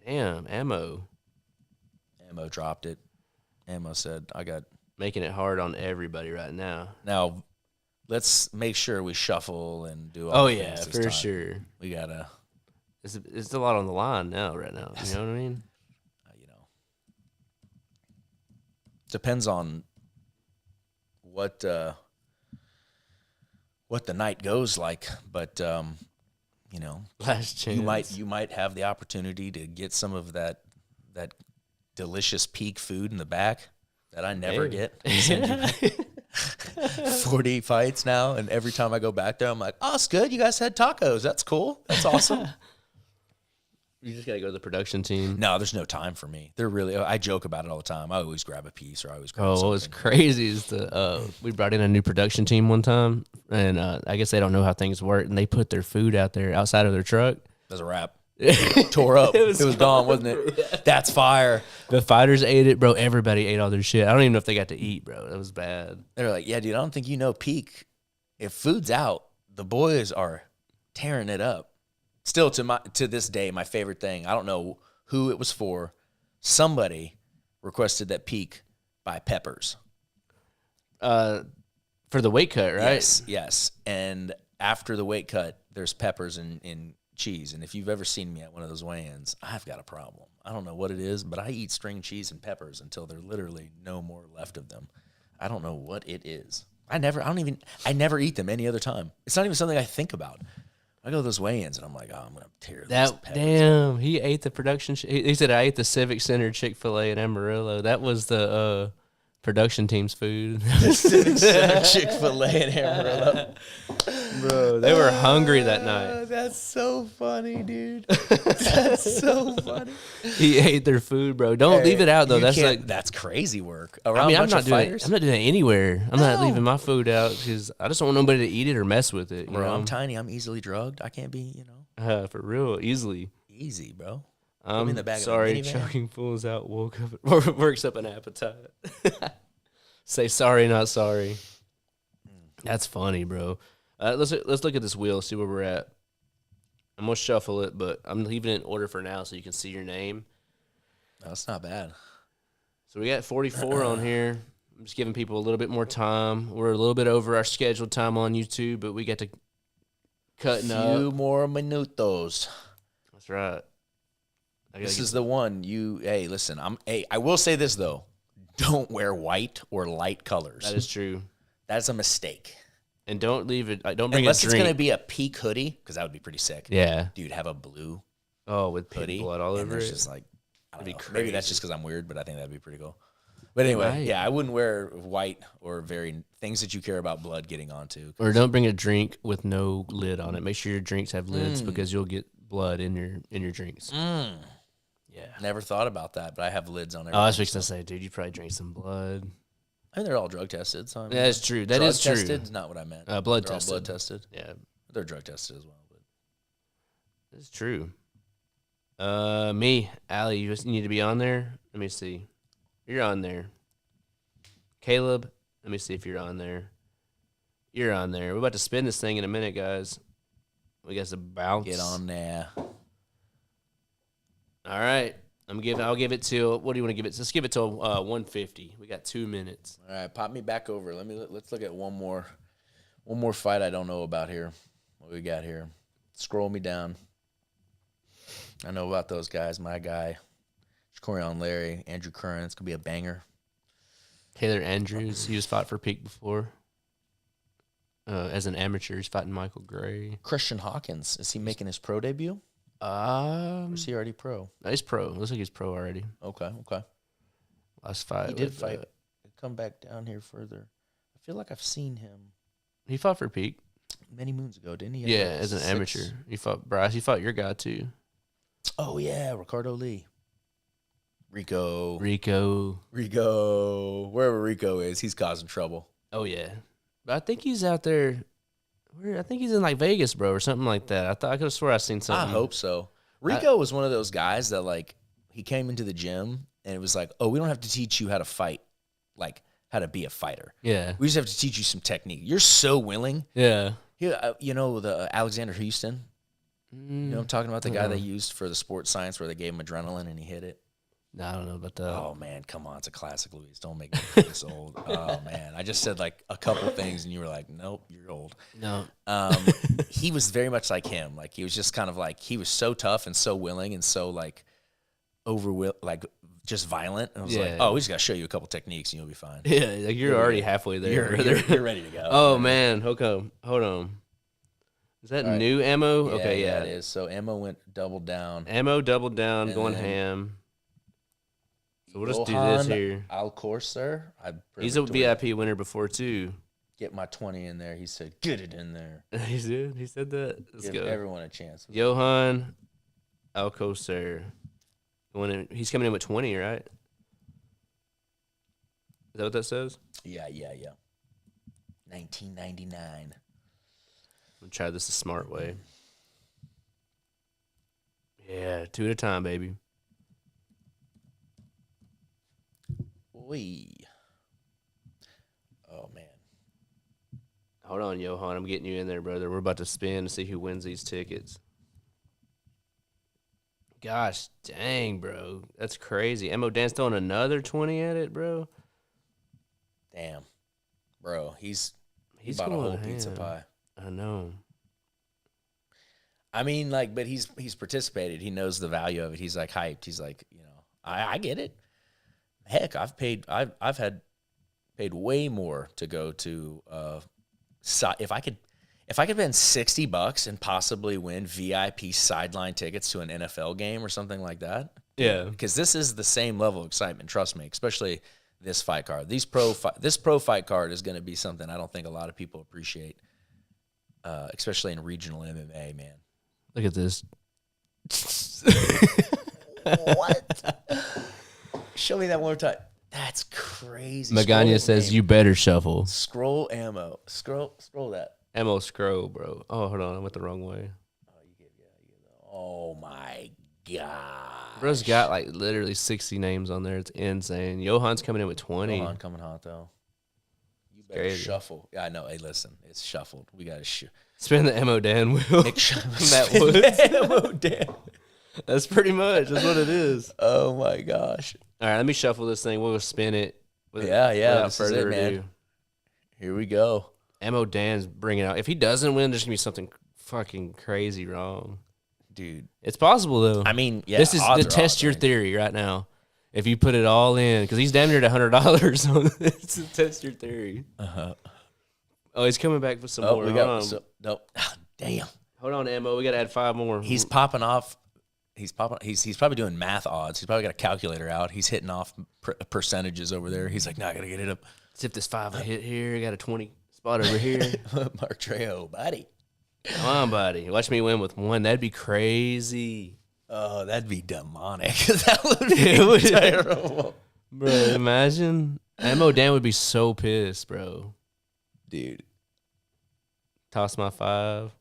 Damn, Ammo Dropped it. Ammo said, "I got." Making it hard on everybody right now. Now, let's make sure we shuffle and do all the things this for time. sure. We gotta, It's a lot on the line now, right now. You know what I mean? Depends on what the night goes like, but Last chance. you might have the opportunity to get some of that delicious peak food in the back. that I never Hey. get. 40 fights now, and every time I go back there, I'm like, oh, it's good. You guys had tacos. That's cool. That's awesome. You just gotta go to the production team. No, there's no time for me. They're really. I joke about it all the time. I always grab a piece, or I always grab Oh, what something. was crazy is we brought in a new production team one time, and I guess they don't know how things work, and they put their food out there outside of their truck. That's a wrap. Tore up. It was gone, wasn't it? Yeah. That's fire. The fighters ate it, bro. Everybody ate all their shit. I don't even know if they got to eat, bro. That was bad. They're like, yeah, dude, I don't think you know peak. If food's out, the boys are tearing it up. Still, to this day, my favorite thing, I don't know who it was for. Somebody requested that peak buy peppers. For the weight cut, right? Yes. And after the weight cut, there's peppers in cheese. And if you've ever seen me at one of those weigh-ins, I've got a problem. I don't know what it is, but I eat string cheese and peppers until there's literally no more left of them. I don't know what it is. I never eat them any other time. It's not even something I think about. I go to those weigh-ins and I'm like, oh, I'm gonna tear this peppers. Damn, he ate the production. He said I ate the Civic Center Chick-fil-A in Amarillo. That was the production team's food. Civic Center Chick-fil-A in Amarillo. Bro, they were hungry that night. That's so funny, dude. That's so funny. He ate their food, bro. Don't leave it out though. That's crazy work. I'm not doing it. I'm not doing it anywhere. I'm not leaving my food out because I just don't want nobody to eat it or mess with it. Bro, I'm tiny. I'm easily drugged. I can't be, for real, easy, bro. I'm sorry, choking fools out woke up or works up an appetite. Say sorry, not sorry. That's funny, bro. Let's look at this wheel, see where we're at. I'm gonna shuffle it, but I'm leaving it in order for now so you can see your name. No, that's not bad. So we got 44 on here. I'm just giving people a little bit more time. We're a little bit over our scheduled time on YouTube, but we got to cutting up. A few more minutos. That's right. This is the one hey, listen, I will say this though. Don't wear white or light colors. That is true. That's a mistake. And don't leave it. Don't bring unless a drink. It's going to be a peak hoodie, because that would be pretty sick. Yeah. Dude, have a blue with hoodie, blood all over it. Just like, I don't know. Crazy. Maybe that's just because I'm weird, but I think that'd be pretty cool. But anyway, yeah, I wouldn't wear white or things that you care about blood getting onto. Or don't bring a drink with no lid on it. Make sure your drinks have lids because you'll get blood in your drinks. Yeah. Never thought about that, but I have lids on everything. Oh, I was fixing to say, dude, you probably drank some blood. I mean, they're all drug tested. So that's true. That is true. Tested is not what I meant. Blood they're tested. All blood tested. Yeah. They're drug tested as well. But that's true. Me, Allie, you just need to be on there. Let me see. You're on there. Caleb, let me see if you're on there. You're on there. We're about to spin this thing in a minute, guys. We got some bounce. Get on there. All right. I'll give it to. What do you want to give it? Let's give it to 150. We got 2 minutes. All right, pop me back over. Let's look at one more fight I don't know about here. What we got here? Scroll me down. I know about those guys. My guy, Corian Larry, Andrew Curran. It's gonna be a banger. Taylor Andrews. He was fought for Peak before. As an amateur, he's fighting Michael Gray. Christian Hawkins. Is he making his pro debut? Or is he already pro? No, he's pro. Looks like he's pro already. Okay. Last fight. He did fight. Come back down here further. I feel like I've seen him. He fought for Peak many moons ago, didn't he? Yeah, as an amateur. He fought Bryce. He fought your guy too. Oh yeah, Ricardo Lee. Rico. Wherever Rico is, he's causing trouble. Oh yeah, but I think he's out there. I think he's in like Vegas, bro, or something like that. I could have swore I seen something. I hope so. Rico was one of those guys that like he came into the gym and it was like, oh, we don't have to teach you how to fight, like how to be a fighter. Yeah, we just have to teach you some technique. You're so willing. Yeah. You know the Alexander Houston. You know what I'm talking about, the guy they used for the sports science where they gave him adrenaline and he hit it. No, I don't know about that. Oh man, come on, it's a classic, Luis. Don't make me feel this old. Oh man, I just said like a couple things and you were like, nope, you're old. No. He was very much like him. Like he was just kind of like he was so tough and so willing and so like just violent. And I was like, oh, we just gotta show you a couple techniques and you'll be fine. Yeah, like you're already halfway there. You're ready to go. Oh man, okay, hold on. Is that new ammo? Yeah, okay, yeah, it is. So ammo went double down. Ammo double down, And going then- ham. So we'll just do this here. Alcorser. He's a VIP winner before too. Get my 20 in there. He said, "Get it in there." He said that. Let's Give go. everyone a chance. Johan Alcocer. He's coming in with 20, right? Is that what that says? Yeah. 1999. I'm gonna try this the smart way. Yeah, 2 at a time, baby. Oh man. Hold on, Johan. I'm getting you in there, brother. We're about to spin to see who wins these tickets. Gosh dang, bro. That's crazy. Mo Dan's throwing another 20 at it, bro. Damn. Bro, he's He's bought a whole going pizza ham. pie. I know. I mean, like, but he's participated. He knows the value of it. He's like hyped. He's like, I get it. Heck, I've paid way more to go to if I could spend $60 and possibly win VIP sideline tickets to an NFL game or something like that. Yeah. Because this is the same level of excitement, trust me, especially this fight card. This pro fight card is going to be something I don't think a lot of people appreciate, especially in regional MMA, man. Look at this. What? Show me that one more time. That's crazy. Magana says you better shuffle. Scroll ammo. Scroll that. Mo scroll, bro. Oh, hold on. I went the wrong way. Oh my god. Bro's got like literally 60 names on there. It's insane. Johan's coming in with 20. Johan coming hot though. You better Crazy. shuffle. Yeah, I know. Hey, listen, it's shuffled. We got to Spin the Mo Dan wheel. Matt Woods. Ammo Dan. That's pretty much. That's what it is. Oh my gosh. All right, let me shuffle this thing. We'll spin it. Yeah. Without This is it, further man. ado. Here we go. Mo Dan's bringing out. If he doesn't win, there's gonna be something fucking crazy wrong, Dude. It's possible though. I mean, yeah. This is odds to are test odds, your right? theory right now. If you put it all in, because he's damn near at $100 on this to test your theory. Uh-huh. Oh, he's coming back with some Oh, more. we Hold got on. nope. Damn. Hold on, Mo. We gotta add 5 more. He's popping off. He's probably doing math odds. He's probably got a calculator out. He's hitting off percentages over there. He's like, no, I gotta get it up. See if this 5 will hit here. I got a 20 spot over here. Mark Trejo, buddy. Come on, buddy. Watch me win with 1. That'd be crazy. Oh, that'd be demonic. That would be terrible. Bro, imagine. Mo Dan would be so pissed, bro. Dude. Toss my 5.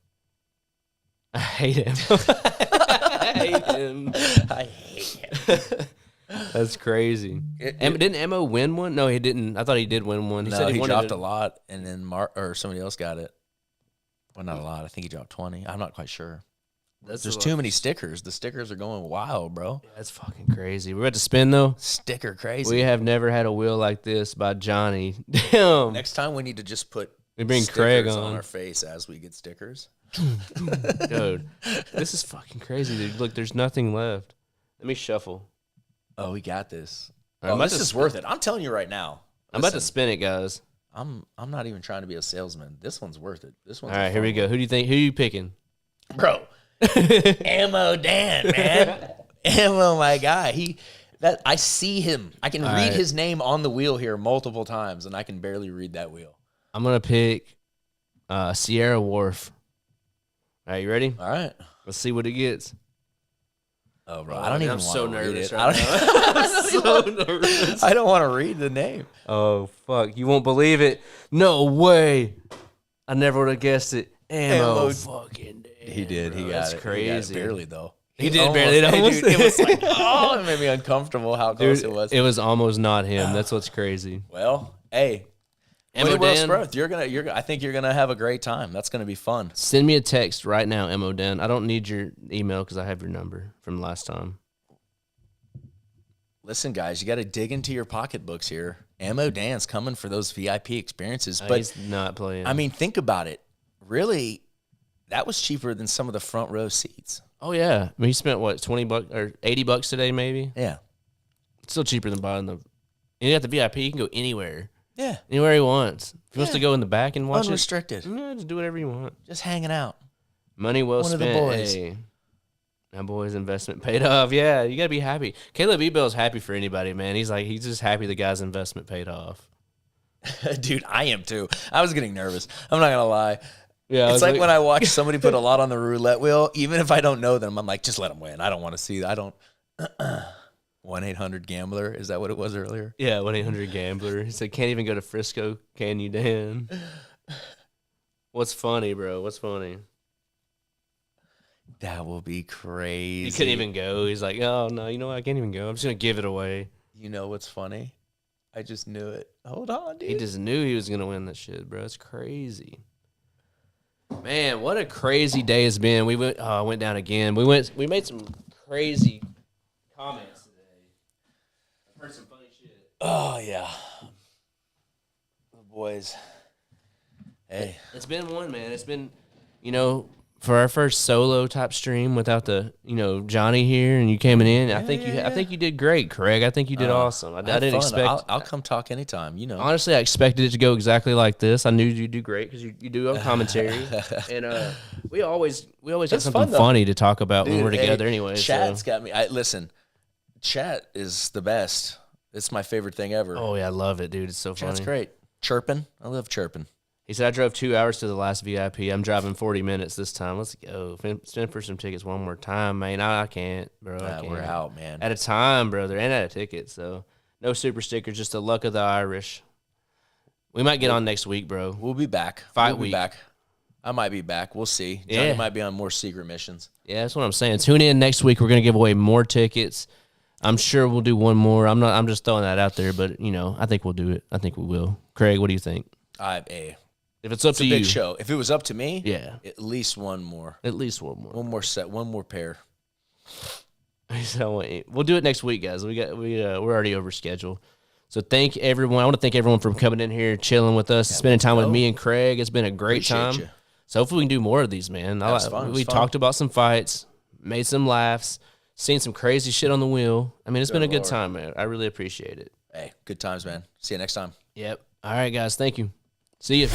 I hate him. I hate him. I hate him. That's crazy. Didn't Mo win one? No, he didn't. I thought he did win one. He No, said he wanted dropped to- a lot, and then or somebody else got it. Well, not a lot. I think he dropped 20. I'm not quite sure. That's There's a too lot. many stickers. The stickers are going wild, bro. That's fucking crazy. We're about to spin though. Sticker crazy. We have never had a wheel like this by Johnny. Damn. Next time we need to just put We bring stickers Craig on on. our face as we get stickers. Dude, this is fucking crazy, dude. Look, there's nothing left. Let me shuffle. Oh, we got this. All right, I'm Oh, about this to is worth it. I'm telling you right now. I'm about to Listen, spin it, guys. I'm not even trying to be a salesman. This one's worth it. This one's All right, here we go. Who do you think? Who are you picking? bro. Ammo Dan, man. Ammo, my guy. I see him. I can All read right. his name on the wheel here multiple times, and I can barely read that wheel. I'm gonna pick Sierra Wharf. All right, you ready? All right. Let's see what it gets. Oh, bro. I don't even I'm want so to read nervous it. right now. I'm so nervous. I don't want to read the name. Oh fuck! You won't believe it. No way. I never would have guessed it. Ammo. Fucking damn, He did. He bro. got That's it. crazy. He got it barely, though. He did barely. It Hey, almost- dude, it was like, oh, it made me uncomfortable how close Dude, it was. it was almost not him. That's what's crazy. Well, hey, Ammo Will Dan, Sproth, I think you're gonna have a great time. That's gonna be fun. send me a text right now, Mo Dan. I don't need your email because I have your number from last time. Listen, guys, you got to dig into your pocketbooks here. Ammo Dan's coming for those VIP experiences, But but he's not playing. I mean, think about it. Really, that was cheaper than some of the front row seats. oh yeah. I mean, he spent what, $20 or $80 today, maybe. Yeah, It's still cheaper than buying the. And at the VIP, he can go anywhere, yeah, anywhere he wants. If he wants to go in the back and watch unrestricted, it, yeah, just do whatever you want. just hanging out. Money well One of the spent. boys. Hey. My boy's investment paid off. Yeah, you gotta be happy. Caleb Ebell's happy for anybody, man. He's just happy the guy's investment paid off. Dude, I am too. I was getting nervous. I'm not gonna lie. Yeah, it's like when I watch somebody put a lot on the roulette wheel, even if I don't know them, I'm like, just let them win. I don't want to see that. I don't. 1-800-GAMBLER. Is that what it was earlier? Yeah, 1-800-GAMBLER. He said, can't even go to Frisco, can you, Dan? What's funny, bro? What's funny? That will be crazy. He couldn't even go. He's like, oh, no, you know what? I can't even go. I'm just going to give it away. You know what's funny? I just knew it. Hold on, dude. He just knew he was going to win that shit, bro. It's crazy. Man, what a crazy day it's been. We went down again. We made some crazy comments today. I've heard some funny shit. Oh, yeah. The boys. Hey. It's been one, man. It's been, for our first solo type stream without the, Johnny here and you coming in. I think you did great, Craig. I think you did awesome. I didn't expect. I'll come talk anytime. Honestly, I expected it to go exactly like this. I knew you'd do great because you do a commentary, and we always got something funny to talk about when we're together. Anyway, chat's got me. Listen. Chat is the best. It's my favorite thing ever. Oh yeah, I love it, dude. It's so funny. Chat's great. Chirping. I love chirping. He said, I drove 2 hours to the last VIP. I'm driving 40 minutes this time. Let's go. Spend for some tickets one more time, man. I can't, bro. I can't. We're out, man. At a time, brother, and at a ticket. So no super stickers, just the luck of the Irish. We might get on next week, bro. We'll be back. We'll be back. I might be back. We'll see. Johnny might be on more secret missions. Yeah, that's what I'm saying. Tune in next week. We're going to give away more tickets. I'm sure we'll do one more. I'm just throwing that out there, but, I think we'll do it. I think we will. Craig, what do you think? If it's up to you. It's a big show. If it was up to me, yeah, at least one more. At least one more. One more set. One more pair. We'll do it next week, guys. We're already over schedule. So thank everyone. I want to thank everyone for coming in here, chilling with us, spending time with me and Craig. It's been a great time. You. So hopefully we can do more of these, man. We talked about some fights, made some laughs, seen some crazy shit on the wheel. I mean, it's been a good time, man. I really appreciate it. Hey, good times, man. See you next time. Yep. All right, guys. Thank you. See you.